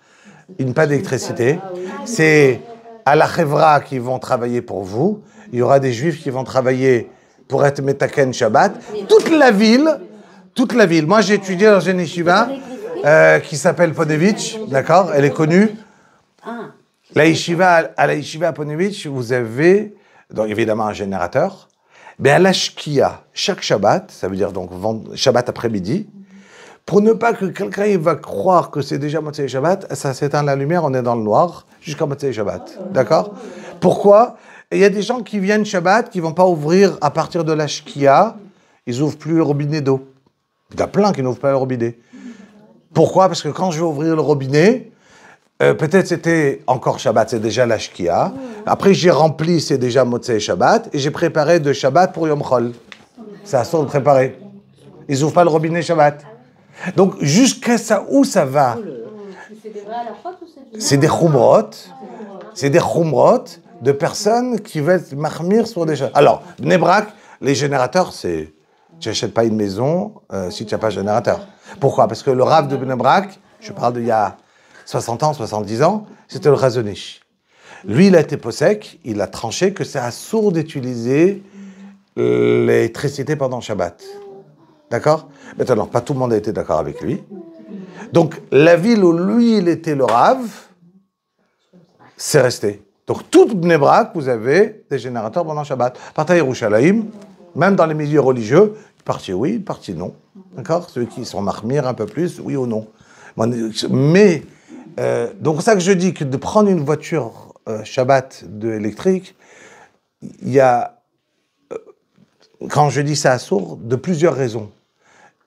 une panne d'électricité, c'est à la Chevra qui vont travailler pour vous, il y aura des juifs qui vont travailler pour être Metaken Shabbat, toute la ville, moi j'ai étudié dans une yeshiva qui s'appelle Ponevitch, d'accord, elle est connue. La yeshiva, à la yeshiva à Ponevitch, vous avez donc évidemment un générateur, mais à la Shkia, chaque Shabbat, ça veut dire donc Shabbat après-midi, pour ne pas que quelqu'un il va croire que c'est déjà Motzei Shabbat, ça s'éteint la lumière, on est dans le noir, jusqu'à Motzei Shabbat. D'accord? Pourquoi? Il y a des gens qui viennent Shabbat, qui ne vont pas ouvrir à partir de la Shkia, ils n'ouvrent plus le robinet d'eau. Il y a plein qui n'ouvrent pas le robinet. Pourquoi? Parce que quand je vais ouvrir le robinet, peut-être c'était encore Shabbat, c'est déjà la Shkia. Après j'ai rempli, c'est déjà Motzei Shabbat, et j'ai préparé de Shabbat pour Yom Chol. C'est à ça de préparer. Ils n'ouvrent pas le robinet Shabbat. Donc, jusqu'à ça, où ça va? C'est des khumrot. C'est des khumrot de personnes qui veulent mahmir sur des choses. Alors, Bnei Brak, les générateurs, c'est... Tu n'achètes pas une maison si tu n'as pas de générateur. Pourquoi? Parce que le Rav de Bnei Brak, je parle d'il y a 60 ans, 70 ans, c'était le Razonish. Lui, il a été possèque, il a tranché que c'est assourd d'utiliser l'électricité pendant Shabbat. D'accord? Maintenant, pas tout le monde a été d'accord avec lui. Donc, la ville où lui, il était le Rav, c'est resté. Donc, toute Bnei Brak, vous avez des générateurs pendant Shabbat. Partez à Yerushalayim, même dans les milieux religieux, partie oui, partie non. D'accord? Ceux qui sont marmire un peu plus, oui ou non. Mais, donc, c'est ça que je dis que de prendre une voiture Shabbat électrique, il y a, quand je dis ça à sourd, de plusieurs raisons.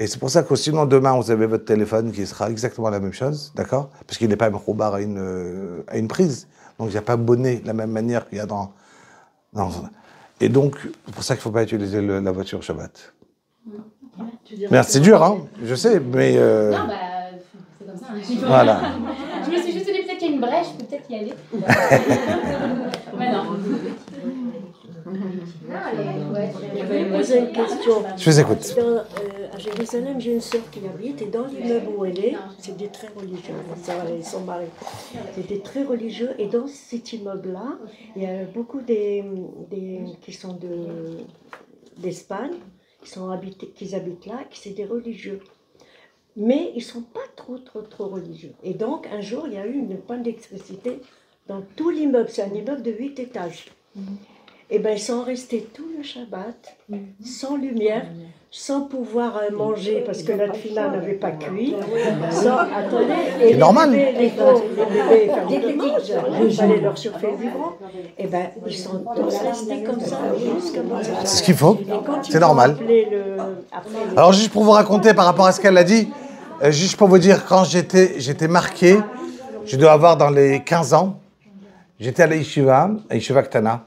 Et c'est pour ça que sinon demain vous avez votre téléphone qui sera exactement la même chose, d'accord? Parce qu'il n'est pas mechoubar à une prise. Donc il n'y a pas bonnet de la même manière qu'il y a dans... Et donc, c'est pour ça qu'il ne faut pas utiliser la voiture Shabbat. Mais c'est dur, hein? Je sais, mais... Non, bah, c'est comme ça. Hein. Voilà. Je me suis juste dit peut-être qu'il y a une brèche, je peux peut-être y aller. Mais non. Moi, j'ai une question. Je vous écoute. À Jérusalem, j'ai une sœur qui habite, et dans l'immeuble où elle est, c'est des très religieux. Ils sont mariés. C'est des très religieux, et dans cet immeuble-là, il y a beaucoup qui sont d'Espagne, qui habitent là, qui sont des religieux. Mais ils ne sont pas trop religieux. Et donc, un jour, il y a eu une panne d'électricité dans tout l'immeuble. C'est un immeuble de 8 étages. Et bien, ils sont restés tout le Shabbat, sans lumière, sans pouvoir manger, parce que la tefila n'avait pas cuit. C'est normal. Les bébés, il fallait leur chauffer le biberon. Et bien, ils sont tous restés comme ça, jusqu'à maintenant. C'est ce qu'il faut, c'est normal. Alors, juste pour vous raconter par rapport à ce qu'elle a dit, juste pour vous dire, quand j'étais marqué, je dois avoir dans les 15 ans, j'étais à la Yeshiva Ktana.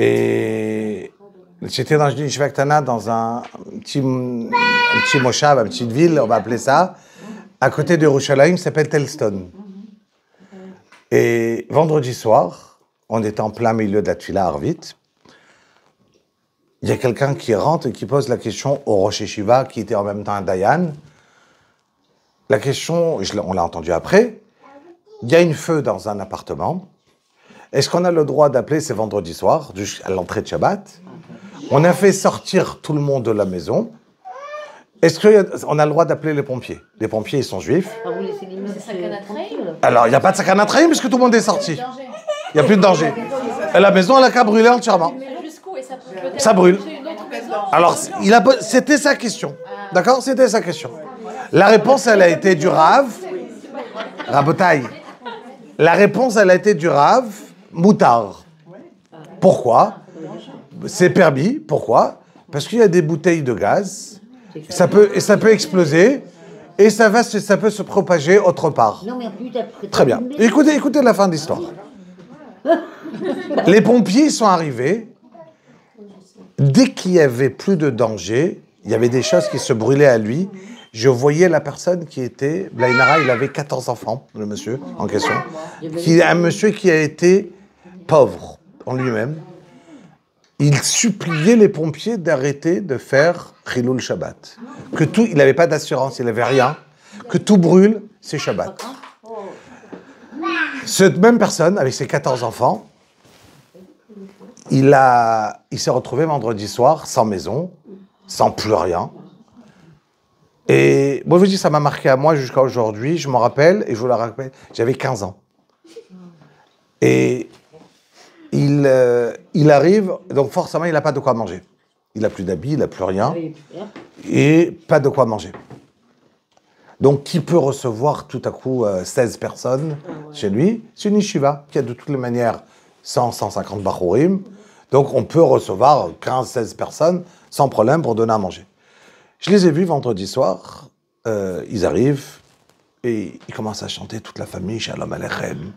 Et j'étais dans une yeshiva ktana, dans un petit moshav, une petite ville, on va appeler ça, à côté de Yerushalayim, qui s'appelle Telston. Et vendredi soir, on était en plein milieu de la tefila Arvit. Il y a quelqu'un qui rentre et qui pose la question au Rosh Yeshiva, qui était en même temps un Dayan. La question, on l'a entendu après, il y a une feu dans un appartement. Est-ce qu'on a le droit d'appeler, c'est vendredi soir, à l'entrée de Shabbat? On a fait sortir tout le monde de la maison. Est-ce qu'on a le droit d'appeler les pompiers? Les pompiers, ils sont juifs. Alors, il n'y a pas de sakana trahim puisque tout le monde est sorti. Il n'y a plus de danger. Et la maison, elle a qu'à brûler entièrement. Ça brûle. Alors, c'était sa question. D'accord? C'était sa question. La réponse, elle a été du Rav. Rabotaï. La réponse, elle a été du Rav. Moutard. Pourquoi? C'est permis. Pourquoi? Parce qu'il y a des bouteilles de gaz. Ça peut exploser. Et ça peut se propager autre part. Très bien. Écoutez la fin de l'histoire. Les pompiers sont arrivés. Dès qu'il n'y avait plus de danger, il y avait des choses qui se brûlaient à lui. Je voyais la personne qui était... Blainara, il avait 14 enfants, le monsieur en question. Un monsieur qui a été pauvre en lui-même. Il suppliait les pompiers d'arrêter de faire Chilul Shabbat. Il n'avait pas d'assurance, il n'avait rien. Que tout brûle, c'est Shabbat. Cette même personne, avec ses 14 enfants, il s'est retrouvé vendredi soir, sans maison, sans plus rien. Et moi, je vous dis, ça m'a marqué à moi jusqu'à aujourd'hui. Je m'en rappelle, et je vous le rappelle, j'avais 15 ans. Et il arrive, donc forcément, il n'a pas de quoi manger. Il n'a plus d'habits, il n'a plus rien, et pas de quoi manger. Donc, qui peut recevoir tout à coup 16 personnes chez lui? C'est une yeshiva qui a de toutes les manières 150 bachourim. Donc, on peut recevoir 15-16 personnes sans problème pour donner à manger. Je les ai vus vendredi soir. Ils arrivent et ils commencent à chanter toute la famille, Shalom Aleichem.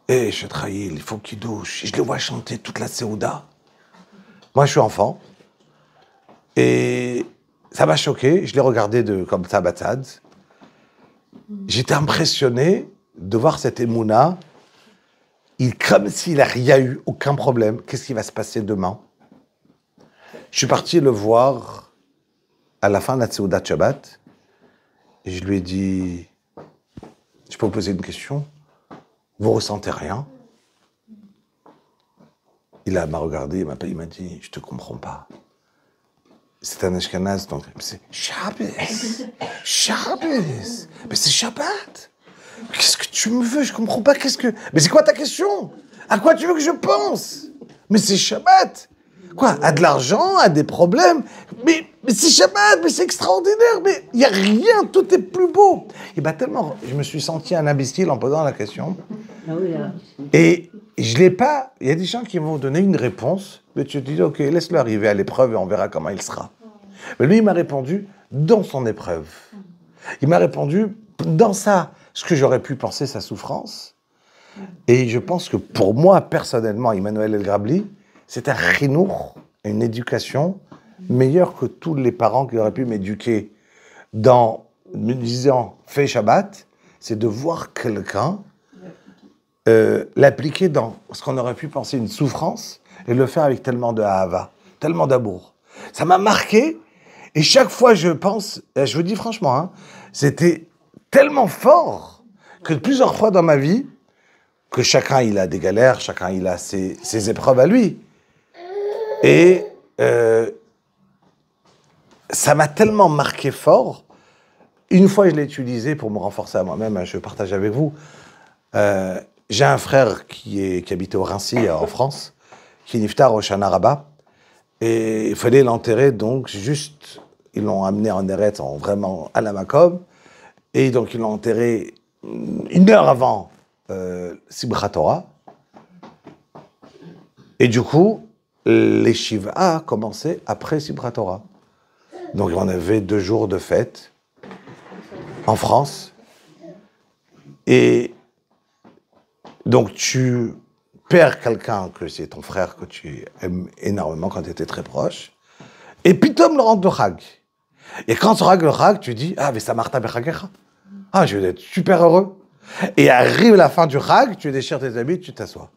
Et Shetraïl, il faut qu'ils douchent. Je les vois chanter toute la Séouda. Moi, je suis enfant. Et ça m'a choqué. Je l'ai regardé comme ça, batzad. J'étais impressionné de voir cette émouna. Comme s'il n'a rien eu, aucun problème. Qu'est-ce qui va se passer demain? Je suis parti le voir à la fin de la Tseouda Shabbat. Et je lui ai dit, je peux vous poser une question? Vous ressentez rien? Il m'a regardé, il m'a dit, je te comprends pas. C'est un Ashkenaz, donc c'est Shabbos. Shabbos. Mais c'est Shabbat. Qu'est-ce que tu me veux? Je comprends pas. Mais c'est quoi ta question? À quoi tu veux que je pense? Mais c'est Shabbat. Quoi? À de l'argent? À des problèmes? Mais c'est Shabbat, mais c'est extraordinaire. Mais il n'y a rien, tout est plus beau. Et tellement, je me suis senti un imbécile en posant la question. Et je l'ai pas. Il y a des gens qui vont donner une réponse, mais tu te dis, ok, laisse-le arriver à l'épreuve et on verra comment il sera. Mais lui, il m'a répondu dans son épreuve. Il m'a répondu dans ce que j'aurais pu penser sa souffrance. Et je pense que pour moi, personnellement, Emmanuel El Grabli, c'est un chinour, une éducation meilleure que tous les parents qui auraient pu m'éduquer dans me disant « fais Shabbat », c'est de voir quelqu'un l'appliquer dans ce qu'on aurait pu penser une souffrance et le faire avec tellement de hava, tellement d'amour. Ça m'a marqué et chaque fois je pense, je vous dis franchement, c'était tellement fort que plusieurs fois dans ma vie, que chacun il a des galères, chacun il a ses épreuves à lui. Et ça m'a tellement marqué fort. Une fois, je l'ai utilisé pour me renforcer à moi-même. Je partage avec vous. J'ai un frère qui habitait au Rincy, en France, qui est niftar au Shana Rabbah. Et il fallait l'enterrer, donc juste, ils l'ont amené en Eretz, vraiment à la Makom. Et donc, ils l'ont enterré 1 heure avant Simchat Torah. Et du coup, les Shiva a commencé après Simchat Torah. Donc, on avait 2 jours de fête en France. Et donc, tu perds quelqu'un que c'est ton frère que tu aimes énormément quand tu étais très proche, et puis Tom le rentre le Chag. Et quand tu rentres le Chag, tu dis, ah, mais ça marta bechagecha. Ah, je vais être super heureux. Et arrive la fin du Chag, tu déchires tes habits, tu t'assois.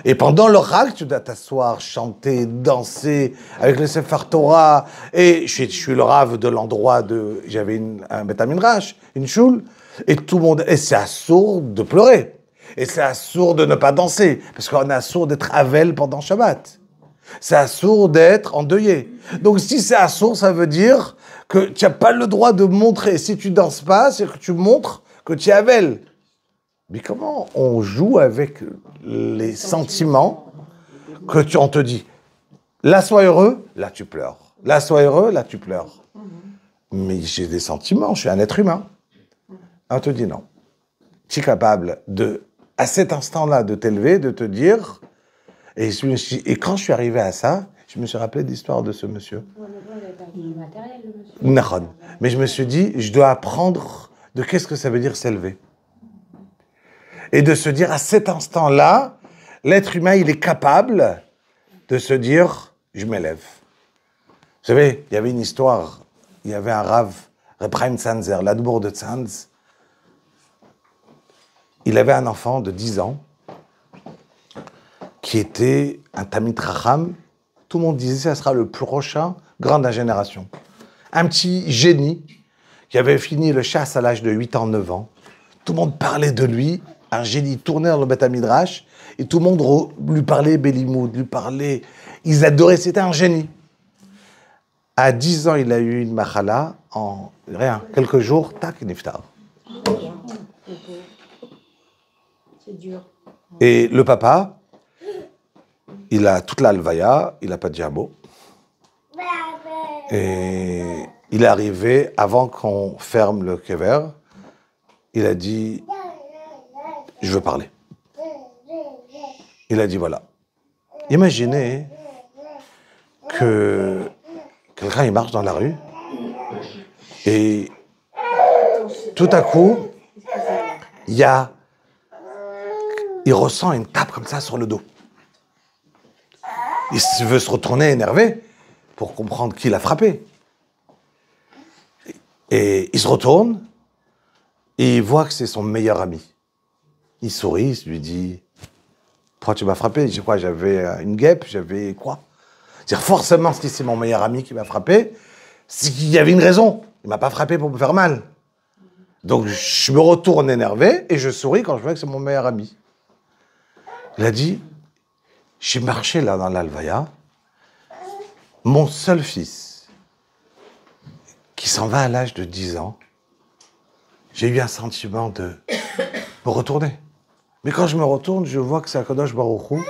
Et pendant le Chag, tu dois t'asseoir, chanter, danser avec le Sefer Torah. Et je suis le rave de l'endroit de... J'avais un Beth Midrash, une choule, et tout le monde... Et c'est assourd de pleurer. Et c'est assourd de ne pas danser, parce qu'on est assourd d'être Havel pendant Shabbat. C'est assourd d'être endeuillé. Donc si c'est assourd, ça veut dire que tu n'as pas le droit de montrer. Si tu danses pas, c'est que tu montres que tu es Havel. Mais comment on joue avec les sentiments que on te dit, là sois heureux, là tu pleures. Là sois heureux, là tu pleures. Mais j'ai des sentiments, je suis un être humain. On te dit non. Tu es capable de, à cet instant-là, de t'élever, de te dire... Et quand je suis arrivé à ça, je me suis rappelé de l'histoire de ce monsieur. Mais je me suis dit, je dois apprendre de qu'est-ce que ça veut dire s'élever. Et de se dire, à cet instant-là, l'être humain, il est capable de se dire, je m'élève. Vous savez, il y avait une histoire, il y avait un Rav, Reb Chaim Tzanzer, l'Adbour de Tzanz. Il avait un enfant de 10 ans, qui était un Tamid Chacham. Tout le monde disait, ça sera le prochain grand de la génération. Un petit génie, qui avait fini le chasse à l'âge de 8 ans, 9 ans. Tout le monde parlait de lui, un génie tourné dans le Beth Midrash, et tout le monde lui parlait Belimoud, lui parlait... Ils adoraient, c'était un génie. À 10 ans, il a eu une machala, en rien, quelques jours, tac, niftar. C'est dur. Et le papa, il a toute l'alvaya, il n'a pas de diabo. Et il est arrivé, avant qu'on ferme le kever, il a dit, je veux parler. Il a dit, voilà. Imaginez que quelqu'un, il marche dans la rue, et tout à coup, il ressent une tape comme ça sur le dos. Il veut se retourner énervé pour comprendre qui l'a frappé. Et il se retourne et il voit que c'est son meilleur ami. Il sourit, il lui dit « Pourquoi tu m'as frappé ?» Je dis quoi, j'avais une guêpe, j'avais quoi? C'est-à-dire forcément, si c'est mon meilleur ami qui m'a frappé, c'est qu'il y avait une raison. Il m'a pas frappé pour me faire mal. Donc je me retourne énervé et je souris quand je vois que c'est mon meilleur ami. Il a dit, j'ai marché là dans l'Alvaya, mon seul fils, qui s'en va à l'âge de 10 ans, j'ai eu un sentiment de me retourner. Mais quand je me retourne, je vois que c'est Akadosh Baruch Hu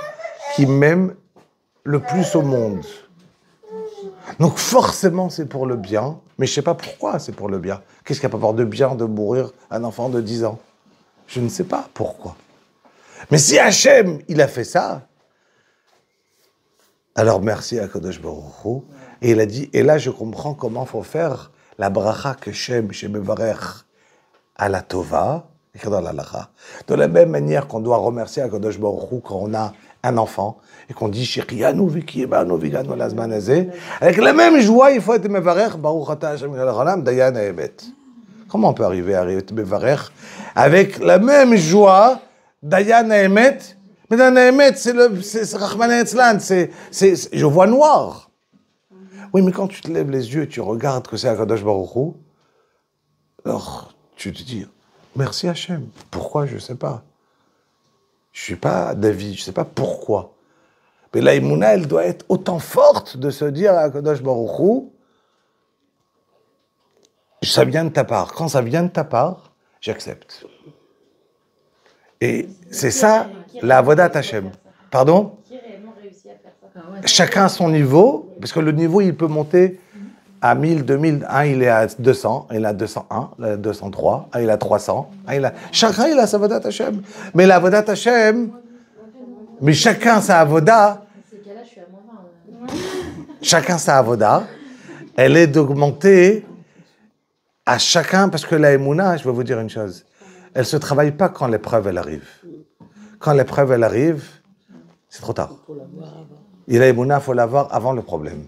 qui m'aime le plus au monde. Donc forcément, c'est pour le bien, mais je ne sais pas pourquoi c'est pour le bien. Qu'est-ce qu'il y a pas avoir de bien de mourir un enfant de 10 ans? Je ne sais pas pourquoi. Mais si Hachem, il a fait ça, alors merci à Kadosh Baruch Hu. Et il a dit, et là je comprends comment il faut faire la bracha que Shem Mevarech à la Tova, écrit dans l'Alacha. De la même manière qu'on doit remercier à Kadosh Baruch Hu quand on a un enfant, et qu'on dit Shechiyanu Vikiyebanu Viganu Lazman Hazeh, avec la même joie, il faut être Mevarech, Baruch Ata Hashem Olam, Dayan Emet. Comment on peut arriver à être Mevarech avec la même joie, Dayan Emet? Mais Dayan Emet, c'est Rahman Etzlan, je vois noir. Oui, mais quand tu te lèves les yeux et tu regardes que c'est Akadosh Baruch Hu, alors tu te dis, merci Hachem. Pourquoi? Je ne sais pas. Je ne suis pas d'avis, je ne sais pas pourquoi. Mais la Emouna, elle doit être autant forte de se dire à Akadosh Baruch Hu, ça vient de ta part. Quand ça vient de ta part, j'accepte. Et c'est ça, la Avodat Hachem. Pardon? Chacun à son niveau, parce que le niveau, il peut monter à 1000, 2000. Un, il est à 200, il a 201, il a 203, un, il a 300. Chacun, il a sa Avodat Hachem. Mais la Avodat Hachem, mais chacun sa Avodah, chacun sa Avodah, elle est d'augmenter à chacun, parce que la Emouna, je vais vous dire une chose, elle ne se travaille pas quand l'épreuve, elle arrive. Quand l'épreuve, elle arrive, C'est trop tard. Et la émouna, il faut l'avoir avant le problème.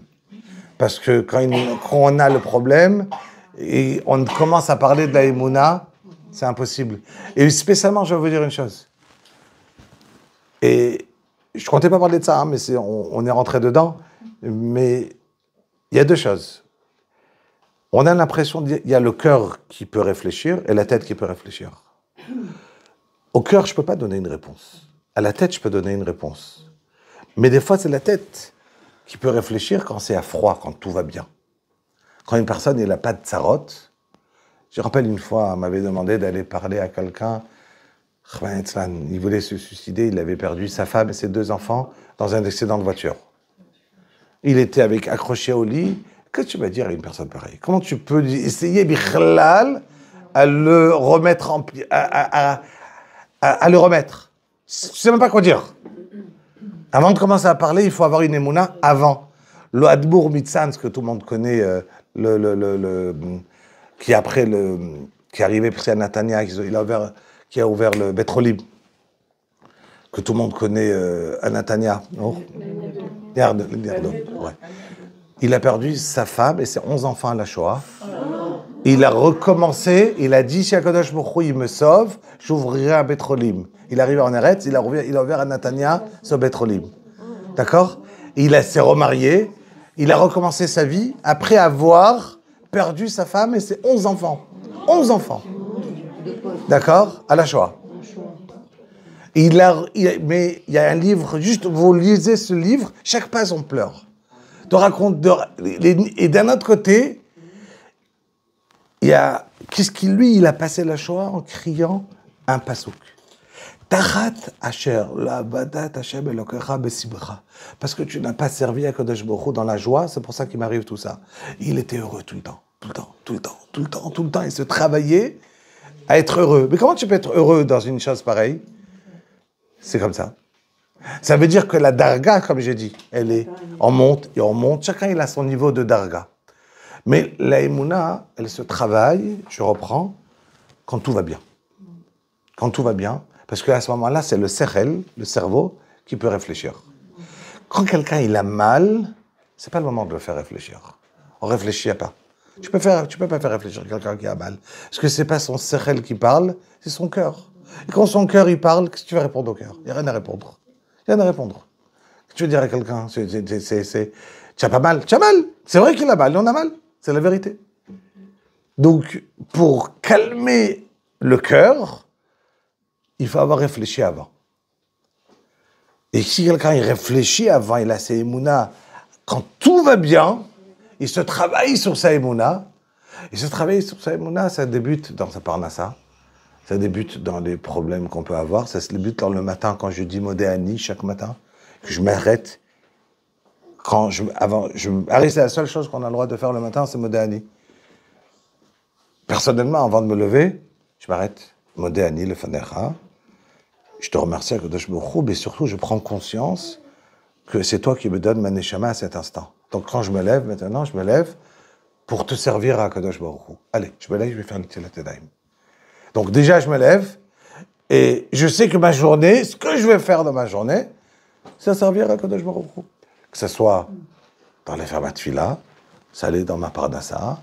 Parce que quand on a le problème, et on commence à parler de la émouna, c'est impossible. Et spécialement, je vais vous dire une chose. Et je ne comptais pas parler de ça, hein, mais on est rentré dedans. Mais il y a deux choses. On a l'impression qu'il y a le cœur qui peut réfléchir et la tête qui peut réfléchir. Au cœur, je ne peux pas donner une réponse. À la tête, je peux donner une réponse. Mais des fois, c'est la tête qui peut réfléchir quand c'est à froid, quand tout va bien. Quand une personne n'a pas de tsarote. Je rappelle une fois, on m'avait demandé d'aller parler à quelqu'un. Il voulait se suicider, il avait perdu sa femme et ses 2 enfants dans un accident de voiture. Il était accroché au lit. Qu'est-ce que tu vas dire à une personne pareille? Comment tu peux essayer bichlal à le remettre à le remettre? Je ne sais même pas quoi dire. Avant de commencer à parler, il faut avoir une émouna avant. Le Hadbour Mitzan, ce que tout le monde connaît, qui est arrivé près à Natania, qui a ouvert le Betrolim, que tout le monde connaît à Natania, non? Ouais. Il a perdu sa femme et ses 11 enfants à la Shoah. Il a recommencé, il a dit, si Akadosh Baruch Hu, il me sauve, j'ouvrirai un Betrolim. Il est arrivé en Eretz, il a ouvert à Natania ce Betrolim. D'accord? Il s'est remarié, il a recommencé sa vie après avoir perdu sa femme et ses 11 enfants. 11 enfants. D'accord? À la Shoah. Mais il y a un livre, juste vous lisez ce livre, chaque page on pleure. Et d'un autre côté, il y a, il a passé la Shoah en criant un pasouk. Tachat asher la'abadat Hashem Elokecha besibcha. Parce que tu n'as pas servi à Kadosh Baruch Hu dans la joie, c'est pour ça qu'il m'arrive tout ça. Il était heureux tout le temps. Il se travaillait à être heureux. Mais comment tu peux être heureux dans une chose pareille? C'est comme ça. Ça veut dire que la darga, comme j'ai dit, on monte et on monte. Chacun il a son niveau de darga. Mais la émouna, elle se travaille, je reprends, quand tout va bien. Quand tout va bien, parce qu'à ce moment-là, c'est le sechel, le cerveau, qui peut réfléchir. Quand quelqu'un il a mal, c'est pas le moment de le faire réfléchir. On réfléchit pas. Tu peux pas faire réfléchir quelqu'un qui a mal. Parce que c'est pas son sechel qui parle, c'est son cœur. Et quand son cœur il parle, qu'est-ce que tu vas répondre au cœur? Il n'y a rien à répondre. Il n'y a rien à répondre. Qu'est-ce que tu veux dire à quelqu'un? Tu as pas mal. Tu as mal. C'est vrai qu'il a mal, on a mal. C'est la vérité. Donc, pour calmer le cœur, il faut avoir réfléchi avant. Et si quelqu'un il réfléchit avant, il a ses émounas, quand tout va bien, il se travaille sur sa émouna. Et se travailler sur sa émouna, ça débute dans sa parnassa. Ça débute dans les problèmes qu'on peut avoir. Ça se débute dans le matin, quand je dis Modéani chaque matin, que je m'arrête. C'est la seule chose qu'on a le droit de faire le matin, c'est Modéani. Personnellement, avant de me lever, je m'arrête. Modéani, le Fanecha. Je te remercie, Akadosh Baruch Hu, mais surtout, je prends conscience que c'est toi qui me donnes ma neshama à cet instant. Donc, quand je me lève, maintenant, je me lève pour te servir à Akadosh Baruch Hu. Allez, je me lève, je vais faire le Tzilat Yadayim. Donc, déjà, je me lève et je sais que ma journée, ce que je vais faire dans ma journée, c'est servir à Akadosh Baruch Hu. Que ce soit dans les faire ma tefila, ça allait dans ma parnassa,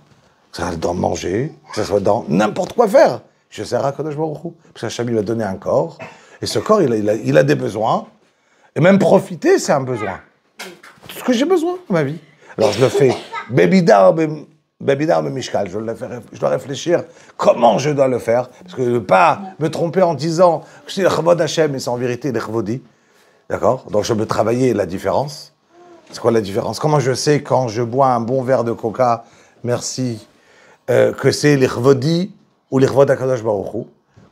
que ça allait dans manger, que ce soit dans n'importe quoi faire. Je sers à Akadosh Baruch Hu. Parce qu'Hachem m'a donné un corps. Et ce corps, il a des besoins. Et même profiter, c'est un besoin. Tout ce que j'ai besoin dans ma vie. Alors je le fais. Bebidar Mishkal. Je dois réfléchir comment je dois le faire. Parce que je ne veux pas me tromper en disant que c'est le Chevod Hachem et c'est en vérité le Chevodi. D'accord? Donc je peux travailler la différence. C'est quoi la différence? Comment je sais quand je bois un bon verre de coca, merci, que c'est les Chevodi ou les Chevod HaKadosh Baruch Hu?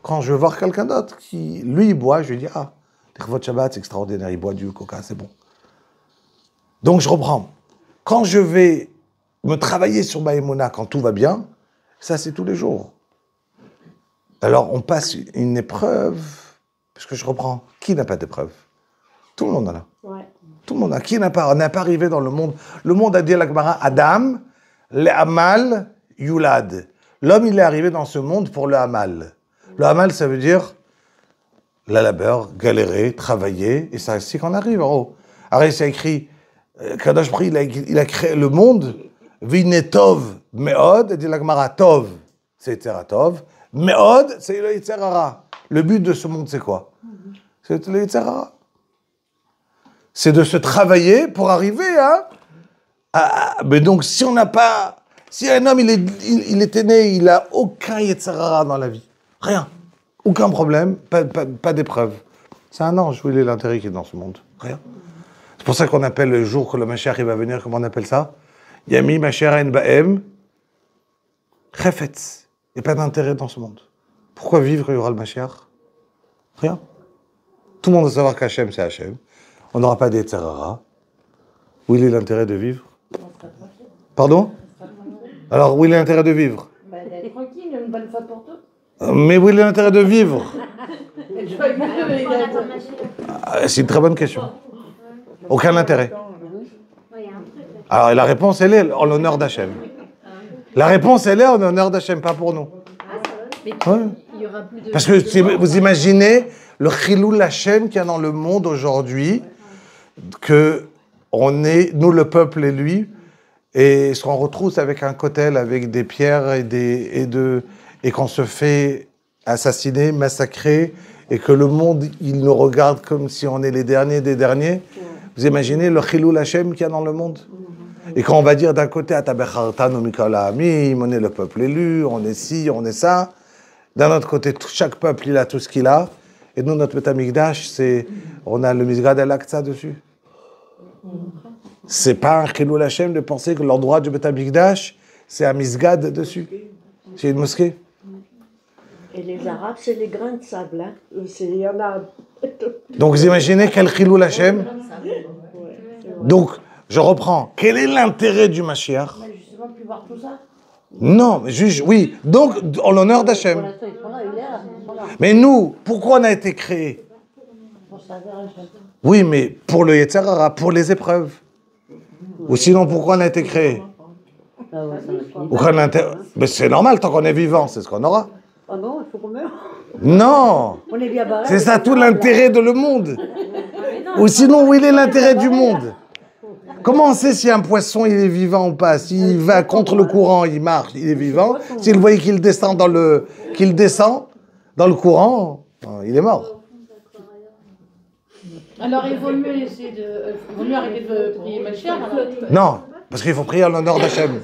Quand je veux voir quelqu'un d'autre qui, lui, boit, je lui dis, ah, l'Echvot Shabbat, c'est extraordinaire, il boit du coca, c'est bon. Donc, je reprends. Quand je vais me travailler sur ma émona, quand tout va bien, ça, c'est tous les jours. Alors, on passe une épreuve, parce que je reprends. Qui n'a pas d'épreuve? Tout le monde en a. Ouais. Tout le monde en a. Qui n'a pas? On n'est pas arrivé dans le monde. Le monde a dit à la Gemara, Adam, le Hamal, Yulad. L'homme, il est arrivé dans ce monde pour le Hamal. Le Hamal, ça veut dire la labeur, galérer, travailler, et c'est ainsi qu'on arrive en haut. Alors, c'est écrit, Kadosh Bri, il a créé le monde, Vine Tov, Meod, dit la Gemara, Tov, c'est Yitzhara Tov, Meod, c'est le Yitzhara. Le but de ce monde, c'est quoi? C'est le Yitzhara. C'est de se travailler pour arriver mais donc, si on n'a pas... Si un homme, il était né, il n'a aucun Yitzhara dans la vie. Rien. Aucun problème, pas d'épreuve. C'est un ange, où il est l'intérêt qui est dans ce monde. Rien. C'est pour ça qu'on appelle le jour que le Mashiach va venir, comment on appelle ça? Yami Mashiach en Ba'em Chefetz. Il n'y a pas d'intérêt dans ce monde. Pourquoi vivre quand il y aura le Mashiach? Rien. Tout le monde doit savoir qu'Hachem, c'est Hachem. On n'aura pas d'Yetzerara. Où il est l'intérêt de vivre? Pardon? Alors, où il est l'intérêt de vivre? D'être tranquille, une bonne fois pour toutes. Mais où est l'intérêt de vivre? C'est une très bonne question. Aucun intérêt. Alors la réponse, elle est en l'honneur d'Hachem. La réponse, elle est en l'honneur d'Hachem, pas pour nous. Ouais. Parce que vous imaginez le chilul Hachem qu'il y a dans le monde aujourd'hui, que on est, nous le peuple et lui, et ce qu'on retrouve avec un kotel, avec des pierres et qu'on se fait assassiner, massacrer, et que le monde, il nous regarde comme si on est les derniers des derniers. Vous imaginez le chilul Hashem qu'il y a dans le monde? Et quand on va dire d'un côté, on est le peuple élu, on est ci, on est ça. D'un autre côté, chaque peuple, il a tout ce qu'il a. Et nous, notre Beth Amikdash, on a le Misgad al-Aqsa dessus. C'est pas un chilul Hashem de penser que l'endroit du Beth Amikdash, c'est un Misgad dessus. C'est une mosquée. Et les Arabes, c'est les grains de sable. Hein. Il y en a... Donc, vous imaginez quel chilul Hashem? Donc, je reprends. Quel est l'intérêt du Mashiach? Justement, plus voir tout ça. Non, mais juste, oui. Donc, en l'honneur d'Hachem. Mais nous, pourquoi on a été créés? Oui, mais pour le Yetzirah, pour les épreuves. Ou sinon, pourquoi on a été créés? Mais c'est normal, tant qu'on est vivant, c'est ce qu'on aura. Oh non, il faut qu'on meure. Non, On est bien barré. c'est ça tout l'intérêt de le monde. Ou sinon, où il est l'intérêt du monde? Comment on sait si un poisson il est vivant ou pas? S'il va contre le courant, il marche, il est vivant. S'il vous voyez qu'il descend dans le courant, il est mort. Alors il vaut mieux vaut mieux arrêter de prier Mashiach. Non, parce qu'il faut prier en l'honneur d'Hachem.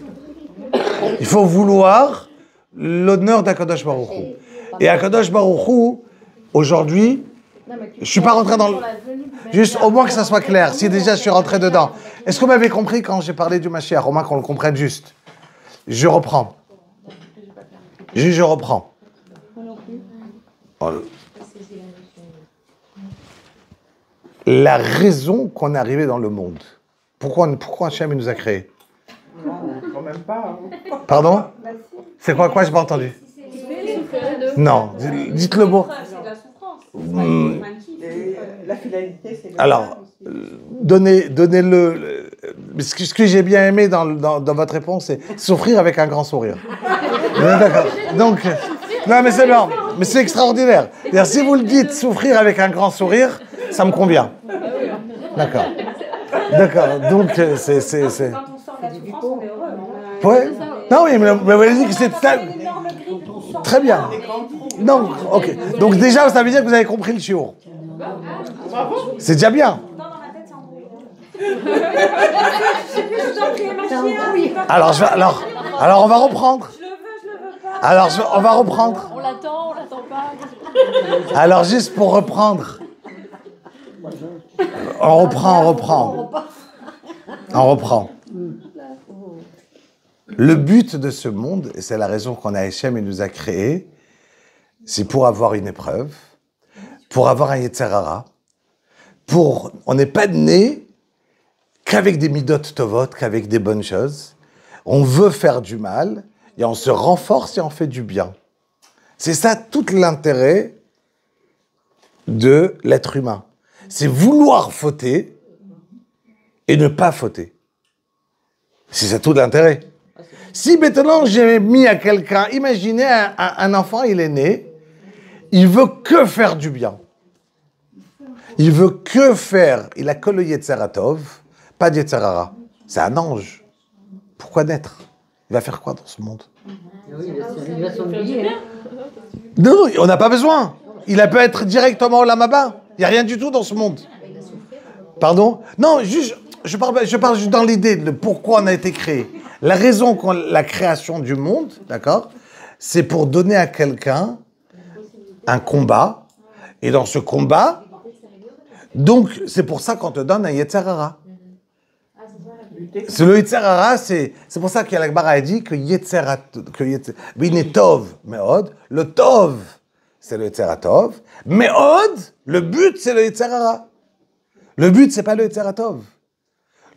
Il faut vouloir l'honneur d'Akadosh Baruch Hu. Et Akadosh Baruch Hu, aujourd'hui, je ne suis pas rentré dans le... Juste, au moins que ça soit clair, si déjà je suis rentré dedans. Est-ce que vous m'avez compris quand j'ai parlé du Mashiach? Au moins qu'on le comprenne juste. Je reprends. Je reprends. La raison qu'on est arrivé dans le monde. Pourquoi Hachem nous a créés? Non, quand même pas. Pardon? C'est quoi? J'ai pas entendu. Non, dites le mot. La finalité, c'est... Alors, donnez-le. Ce que j'ai bien aimé dans votre réponse, c'est souffrir avec un grand sourire. D'accord. Donc, non, mais c'est bien. Mais c'est extraordinaire. C'est-à-dire, si vous le dites, souffrir avec un grand sourire, ça me convient. D'accord. D'accord. Donc, c'est... Quand on sent la souffrance, on est heureux. Ouais. Non, oui, mais vous avez dit que c'est très bien. Donc, ok. Donc déjà, ça veut dire que vous avez compris le shiur. C'est déjà bien. Alors, on va reprendre. Alors, on va reprendre. On l'attend pas. Alors, juste pour reprendre. On reprend. Le but de ce monde, et c'est la raison qu'on a Hachem et nous a créés, c'est pour avoir une épreuve, pour avoir un Yetzirah, on n'est pas né qu'avec des midot tovot, qu'avec des bonnes choses. On veut faire du mal, et on se renforce et on fait du bien. C'est ça tout l'intérêt de l'être humain. C'est vouloir fauter et ne pas fauter. C'est ça tout l'intérêt. Si maintenant j'ai mis à quelqu'un, imaginez un enfant, il est né, il veut que faire du bien. Il veut que faire, il a que le Yetzeratov, pas de Yetzerara. C'est un ange. Pourquoi naître? Il va faire quoi dans ce monde? Il va s'ennuyer. Non, on n'a pas besoin. Il peut être directement au Lamaba. Il n'y a rien du tout dans ce monde. Pardon? Non, juste, je parle juste dans l'idée de pourquoi on a été créé. La raison qu'on la création du monde, d'accord, c'est pour donner à quelqu'un un combat. Et dans ce combat, donc c'est pour ça qu'on te donne un Yetzerara. C'est le Yetzerara, c'est pour ça qu'il y a l'Akbar a dit que Tov, Meod, le Tov, c'est le Yetzeratov, Meod, le but, c'est le Yetzerara. Le but, c'est pas le Yetzeratov.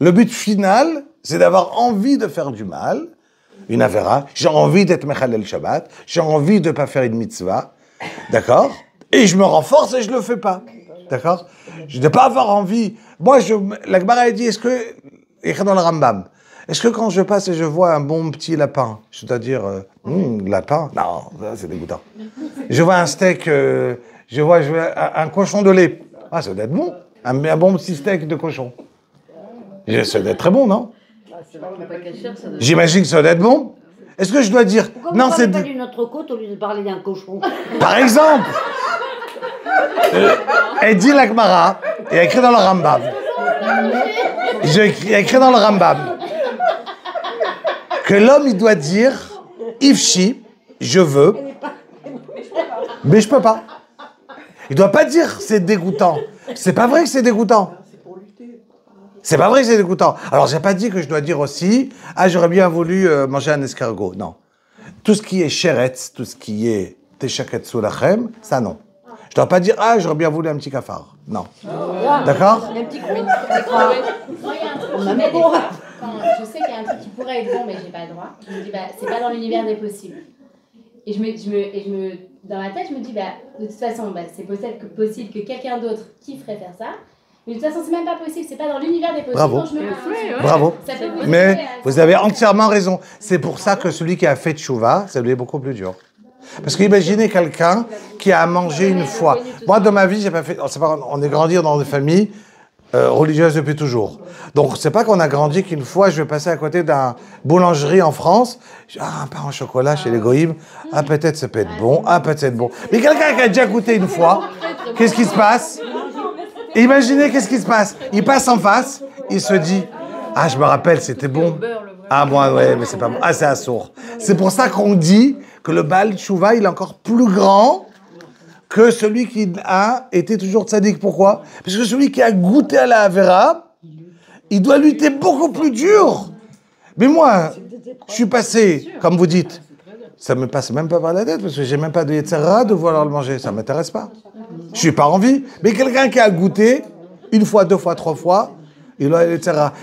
Le but final, c'est d'avoir envie de faire du mal, une avera, j'ai envie d'être Mechalel Shabbat, j'ai envie de ne pas faire une mitzvah, d'accord? Et je me renforce et je ne le fais pas, d'accord? Je ne dois pas avoir envie. Moi, l'Akbar a dit, est-ce que, dans le Rambam, est-ce que quand je passe et je vois un bon petit lapin, c'est-à-dire, lapin, non, ça, c'est dégoûtant. Je vois un steak, je vois un cochon de lait, ah, ça doit être bon, un bon petit steak de cochon. Ça doit être très bon, non? J'imagine que ça doit être bon. Est-ce que je dois dire... Pourquoi non, vous c'est... ne parlez pas d'une autre côte au lieu de parler d'un cochon? Par exemple, elle dit la Gemara, il y a écrit dans le Rambam. Il y a écrit dans le Rambam que l'homme, il doit dire Ifshi, je veux, mais je peux pas. Il doit pas dire c'est dégoûtant. C'est pas vrai que c'est dégoûtant. C'est pas vrai que c'est dégoûtant. Alors, j'ai pas dit que je dois dire aussi ah, j'aurais bien voulu manger un escargot. Non. Tout ce qui est sheretz, tout ce qui est teshaketsu lachem, ça non. Je dois pas dire ah, j'aurais bien voulu un petit cafard. Non. D'accord? Moi, il y a un truc qui m'aide quand je sais qu'il y a un truc qui pourrait être bon, mais j'ai pas le droit. Je me dis, c'est pas dans l'univers des possibles. Et dans ma tête, je me dis, de toute façon, c'est possible que quelqu'un d'autre kifferait faire ça. Mais de toute façon, c'est même pas possible, c'est pas dans l'univers des possibles. Bravo. Donc, je me pousse. Bravo. Ça peut pousser Mais à- vous avez entièrement raison. C'est pour ça que celui qui a fait tchouva, ça lui est beaucoup plus dur. Parce qu'imaginez quelqu'un qui a mangé une fois. Moi, dans ma vie, j'ai pas fait. On est grandi dans des familles religieuses depuis toujours. Donc, c'est pas qu'on a grandi qu'une fois, je vais passer à côté d'une boulangerie en France. Un pain au chocolat chez les Goïms. Ah, peut-être ça peut être bon. Ah, peut-être bon. Mais quelqu'un qui a déjà goûté une fois, qu'est-ce qui se passe? Imaginez qu'est-ce qui se passe. Il passe en face, il se dit ah, je me rappelle, c'était bon. Ah, moi, ouais, mais c'est pas bon. Ah, c'est assourd. C'est pour ça qu'on dit que le Baal Tchouva, il est encore plus grand que celui qui a été toujours tzaddik. Pourquoi? Parce que celui qui a goûté à la Avera, il doit lutter beaucoup plus dur. Mais moi, je suis passé, comme vous dites, ça me passe même pas par la tête, parce que j'ai même pas de Yetzerara de vouloir le manger. Ça m'intéresse pas. Je suis pas envie. Mais quelqu'un qui a goûté, une fois, deux fois, trois fois, il a Yetzerara.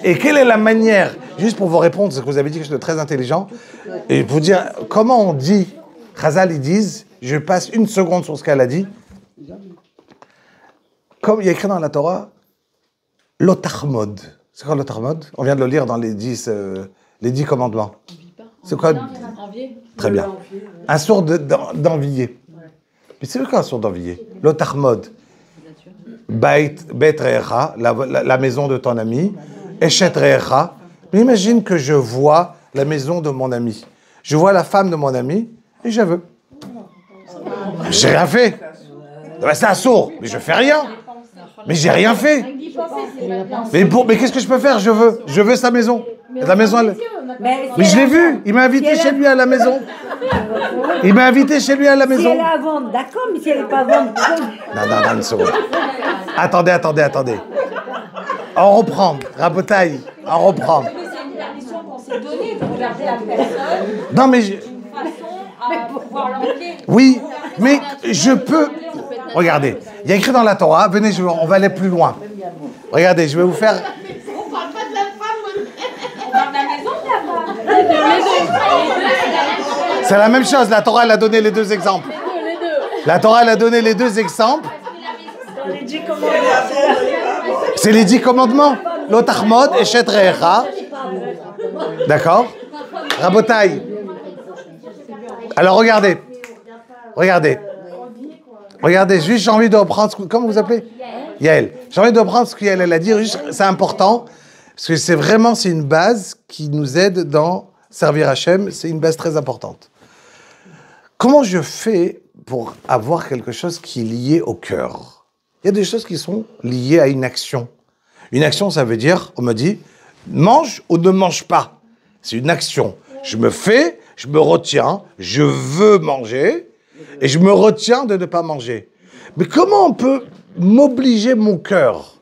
Et quelle est la manière, juste pour vous répondre, parce que vous avez dit que je suis très intelligent, et pour vous dire comment on dit, Chazal, ils disent, je passe une seconde sur ce qu'elle a dit, comme il y a écrit dans la Torah, l'otachmod. C'est quoi l'otachmod? On vient de le lire dans les 10 commandements. C'est quoi? Très bien. Un sourd d'envier. Mais c'est quoi un sourd d'envier? L'otachmod. Beit re'echa, la maison de ton ami. Eshet re'echa. Mais imagine que je vois la maison de mon ami. Je vois la femme de mon ami et je veux. J'ai rien fait. C'est un sourd, mais je fais rien. Mais j'ai rien fait. Mais qu'est-ce que je peux faire? Je veux sa maison. La maison, mais je l'ai vu. Il m'a invité chez lui à la maison. Il m'a invité chez lui à la maison. Si elle est à vendre, d'accord, mais si elle n'est pas à vendre, non, une seconde. Attendez. On reprend. Rabotaille, on reprend. Non, mais oui, mais je peux... Regardez, il y a écrit dans la Torah, venez, on va aller plus loin. Regardez, je vais vous faire... On parle pas de la femme, on parle de la maison de la femme. C'est la même chose, la Torah, elle a donné les deux exemples. La Torah, elle a donné les deux exemples. C'est les 10 commandements. L'otachmod et Eshet re'echa. D'accord? Rabotaille. Alors regardez. Regardez, juste j'ai envie de reprendre ce que... Comment vous appelez? Yael. J'ai envie de reprendre ce qu'Yael elle a dit, juste, c'est important, parce que c'est une base qui nous aide dans servir Hachem, c'est une base très importante. Comment je fais pour avoir quelque chose qui est lié au cœur? Il y a des choses qui sont liées à une action. Une action, ça veut dire, on me dit, mange ou ne mange pas. C'est une action. Je me fais, je me retiens, je veux manger, et je me retiens de ne pas manger. Mais comment on peut m'obliger mon cœur?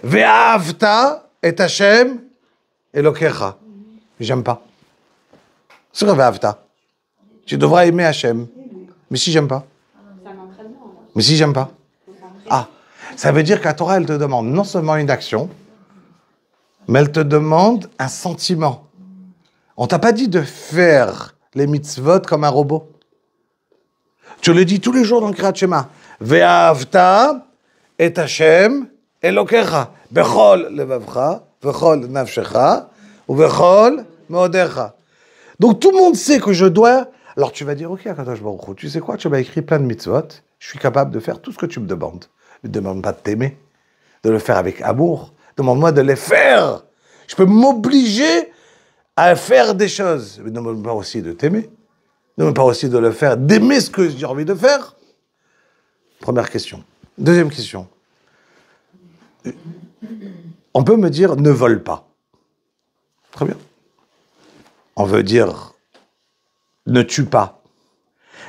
Ve'ahavta et Hashem Elokecha. J'aime pas. C'est quoi ve'ahavta? Tu devras aimer Hashem. Mais si j'aime pas? Mais si j'aime pas? Ah, ça veut dire que la Torah, elle te demande non seulement une action, mais elle te demande un sentiment. On t'a pas dit de faire les mitzvot comme un robot. Tu le dis tous les jours dans le Kriyat Shema. Ve'ahavta et Hashem Elokecha. Bechol levavcha, bechol nafshecha, ou bechol meodecha. Donc tout le monde sait que je dois... Alors tu vas dire, ok, Akadosh Baruch Hu, tu sais quoi, tu m'as écrit plein de mitzvot, je suis capable de faire tout ce que tu me demandes. Ne me demande pas de t'aimer, de le faire avec amour. Demande-moi de les faire. Je peux m'obliger à faire des choses. Mais ne me demande pas aussi de t'aimer. Ne me demande pas aussi de le faire, d'aimer ce que j'ai envie de faire. Première question. Deuxième question. On peut me dire, ne vole pas. Très bien. On veut dire, ne tue pas.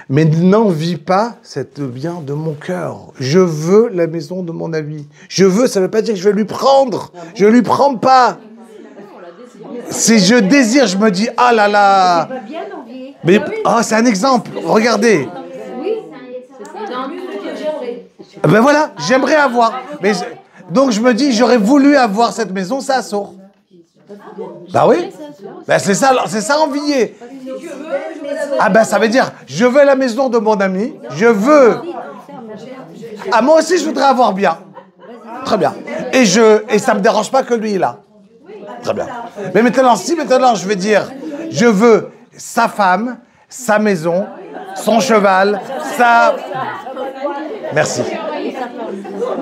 Mais n'envie pas cette bien de mon cœur. Je veux la maison de mon ami. Je veux, ça ne veut pas dire que je vais lui prendre. Je ne lui prends pas. Si je désire, je me dis, ah là là. Mais oh, c'est un exemple. Regardez. Ben voilà, j'aimerais avoir. Mais donc je me dis, j'aurais voulu avoir cette maison, c'est assourd. Bah oui. Ben c'est ça envier. Ah ben ça veut dire, je veux la maison de mon ami, je veux. Ah moi aussi je voudrais avoir bien. Très bien. Et ça me dérange pas que lui il a. Très bien. Mais maintenant, si maintenant je vais dire, je veux sa femme, sa maison, son cheval, sa... Merci.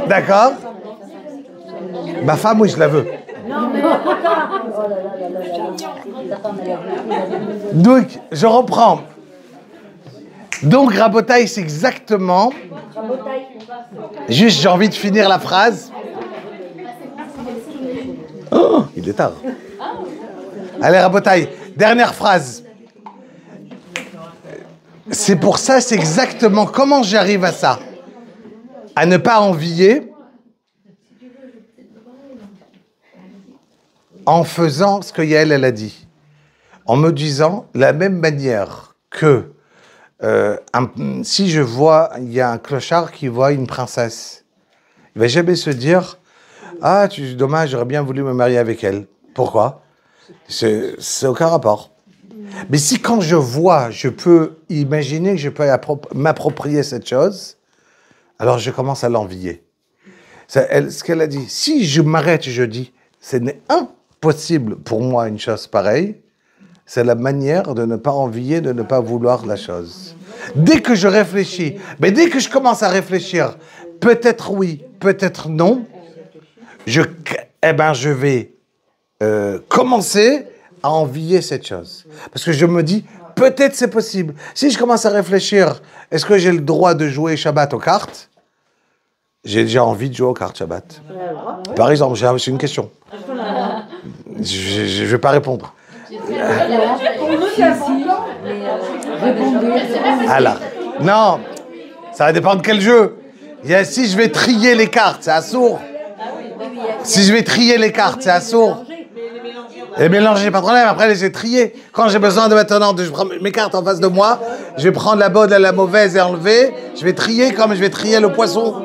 D'accord? Ma femme, oui, je la veux. Donc, je reprends. Donc, Rabotaï, c'est exactement... Juste, j'ai envie de finir la phrase. Oh, il est tard. Allez, Rabotaï, dernière phrase. C'est pour ça, c'est exactement comment j'arrive à ça. À ne pas envier en faisant ce que Yael, elle a dit. En me disant, la même manière que si je vois, il y a un clochard qui voit une princesse, il ne va jamais se dire, ah, dommage, j'aurais bien voulu me marier avec elle. Pourquoi? C'est aucun rapport. Mais si quand je vois, je peux imaginer que je peux m'approprier cette chose, alors je commence à l'envier. Ce qu'elle a dit, si je m'arrête, je dis, ce n'est impossible pour moi une chose pareille, c'est la manière de ne pas envier, de ne pas vouloir la chose. Dès que je réfléchis, mais dès que je commence à réfléchir, peut-être oui, peut-être non, je vais commencer à envier cette chose. Parce que je me dis, peut-être c'est possible. Si je commence à réfléchir, est-ce que j'ai le droit de jouer Shabbat aux cartes? J'ai déjà envie de jouer aux cartes Shabbat. Par exemple, c'est une question. Je ne vais pas répondre. Alors, non, ça va dépendre de quel jeu. Si je vais trier les cartes, c'est assourd. Si je vais trier les cartes, c'est assourd. Et mélanger, pas de problème. Après, les ai triées. Quand j'ai besoin de maintenant, je prends mes cartes en face de moi, je vais prendre la bonne et la mauvaise et enlever. Je vais trier comme je vais trier le poisson.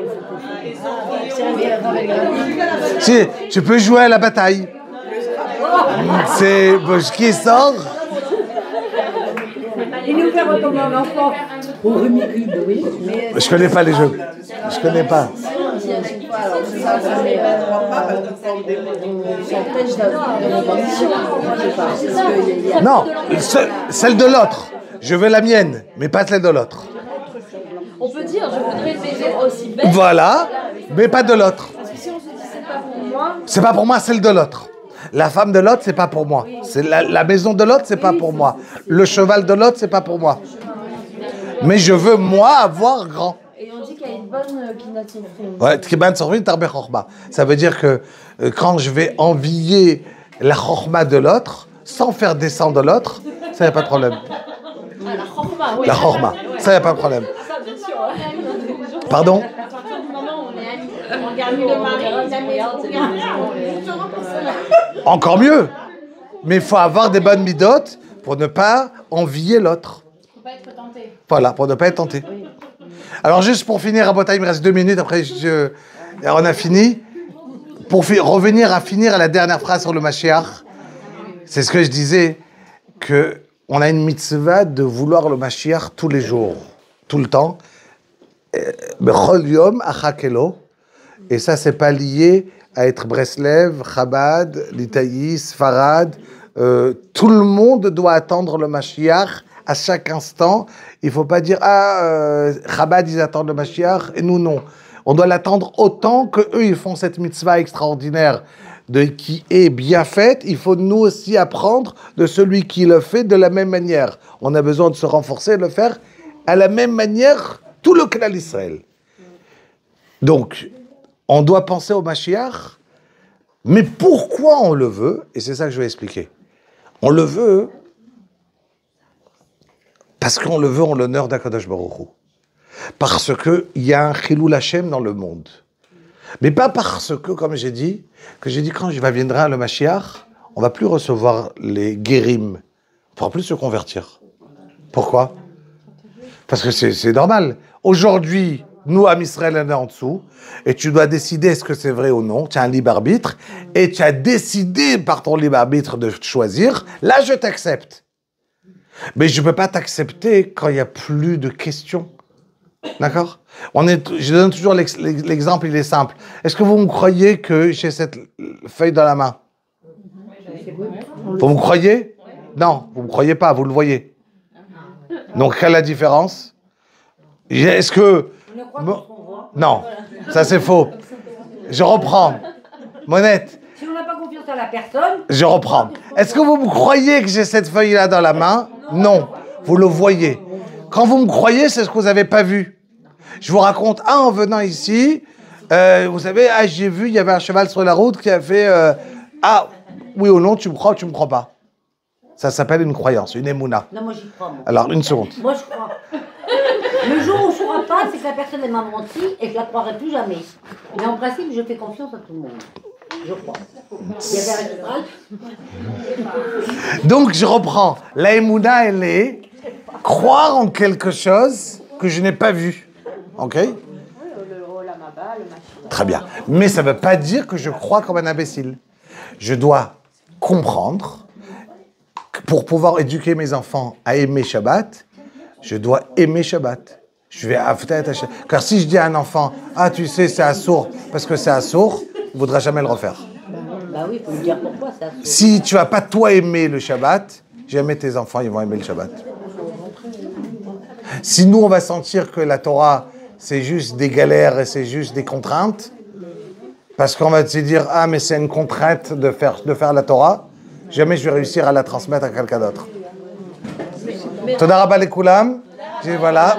Si, tu peux jouer à la bataille. C'est qui sort. Il nous fait comme un enfant. Je connais pas les jeux. Je connais pas. Non, celle de l'autre. Je veux la mienne, mais pas celle de l'autre. On peut dire, je voudrais une maison aussi belle. Voilà, mais pas de l'autre. Parce que si on se dit c'est pas pour moi, C'est pas pour moi, celle de l'autre. La femme de l'autre, c'est pas pour moi. C'est la maison de l'autre, c'est pas pour moi. Le cheval de l'autre, c'est pas pour moi. Mais je veux, moi, avoir grand. et on dit qu'il y a une bonne kinatzon. Ouais, Tkiban Sorvin Tarbe Chorma. Ça veut dire que quand je vais envier la Chorma de l'autre, sans faire descendre l'autre, ça, y a pas de problème. Ah, la chorma, oui. La Chorma, ça, y a pas de problème. Ça, bien sûr. Pardon? À partir du moment où on est amis, on regarde le mari, la maison, Encore mieux. Mais il faut avoir des bonnes midotes pour ne pas envier l'autre. faut pas être tenté. Voilà, pour ne pas être tenté. Alors, juste pour finir, à Bota, il me reste 2 minutes, après on a fini. Pour revenir à finir à la dernière phrase sur le Mashiach, c'est ce que je disais, qu'on a une mitzvah de vouloir le Mashiach tous les jours, tout le temps. Bechol yom achakelo. Et ça, c'est pas lié à être Breslev, Chabad, Litaïs, Sfarad. Tout le monde doit attendre le Mashiach à chaque instant. Il faut pas dire Chabad ils attendent le Mashiach et nous non. On doit l'attendre autant que eux ils font cette mitzvah extraordinaire qui est bien faite. Il faut nous aussi apprendre de celui qui le fait de la même manière. On a besoin de se renforcer, de le faire à la même manière tout le Klal Israël. Donc on doit penser au Mashiach, mais pourquoi on le veut? Et c'est ça que je vais expliquer. On le veut parce qu'on le veut en l'honneur d'Akadosh Baruch Hu. Parce qu'il y a un Chilul Hashem dans le monde. Mais pas parce que, comme j'ai dit, quand je viendra le Mashiach, on ne va plus recevoir les guérim. On ne pourra plus se convertir. Pourquoi? Parce que c'est normal. Aujourd'hui, nous, à Israël, on est en dessous, et tu dois décider est-ce que c'est vrai ou non. Tu as un libre arbitre, et tu as décidé par ton libre arbitre de choisir. Là, je t'accepte. Mais je ne peux pas t'accepter quand il n'y a plus de questions. D'accord? Je donne toujours l'exemple, il est simple. Est-ce que vous me croyez que j'ai cette feuille dans la main? Vous me croyez? Non, vous ne me croyez pas, vous le voyez. Donc, quelle est la différence? Est-ce que... Non, ça c'est faux. Je reprends. Monette. Si on n'a pas confiance à la personne... Je reprends. Est-ce que vous me croyez que j'ai cette feuille-là dans la main? Non, vous le voyez. Quand vous me croyez, c'est ce que vous n'avez pas vu. Je vous raconte, en venant ici, vous savez, j'ai vu, il y avait un cheval sur la route qui a fait oui ou non, tu me crois ou tu me crois pas? Ça s'appelle une croyance, une émouna. Non, moi j'y crois. Moi. Alors, une seconde. Moi je crois. Le jour où je ne crois pas, c'est que la personne elle m'a menti et je ne la croirai plus jamais. Mais en principe, je fais confiance à tout le monde. Je crois. Il y avait un Donc, je reprends. La émouna, elle est croire en quelque chose que je n'ai pas vu. Ok? Très bien. Mais ça ne veut pas dire que je crois comme un imbécile. Je dois comprendre que pour pouvoir éduquer mes enfants à aimer Shabbat, je dois aimer Shabbat. Je vais car si je dis à un enfant, tu sais, c'est assourd, parce que c'est assourd, il ne voudra jamais le refaire. Bah oui, il faut lui dire pourquoi c'est assourd. Si tu ne vas pas toi aimer le Shabbat, jamais tes enfants ils vont aimer le Shabbat. Si nous on va sentir que la Torah c'est juste des galères et c'est juste des contraintes, parce qu'on va se dire mais c'est une contrainte de faire la Torah, jamais je vais réussir à la transmettre à quelqu'un d'autre. Toda rabba lekulam. Voilà.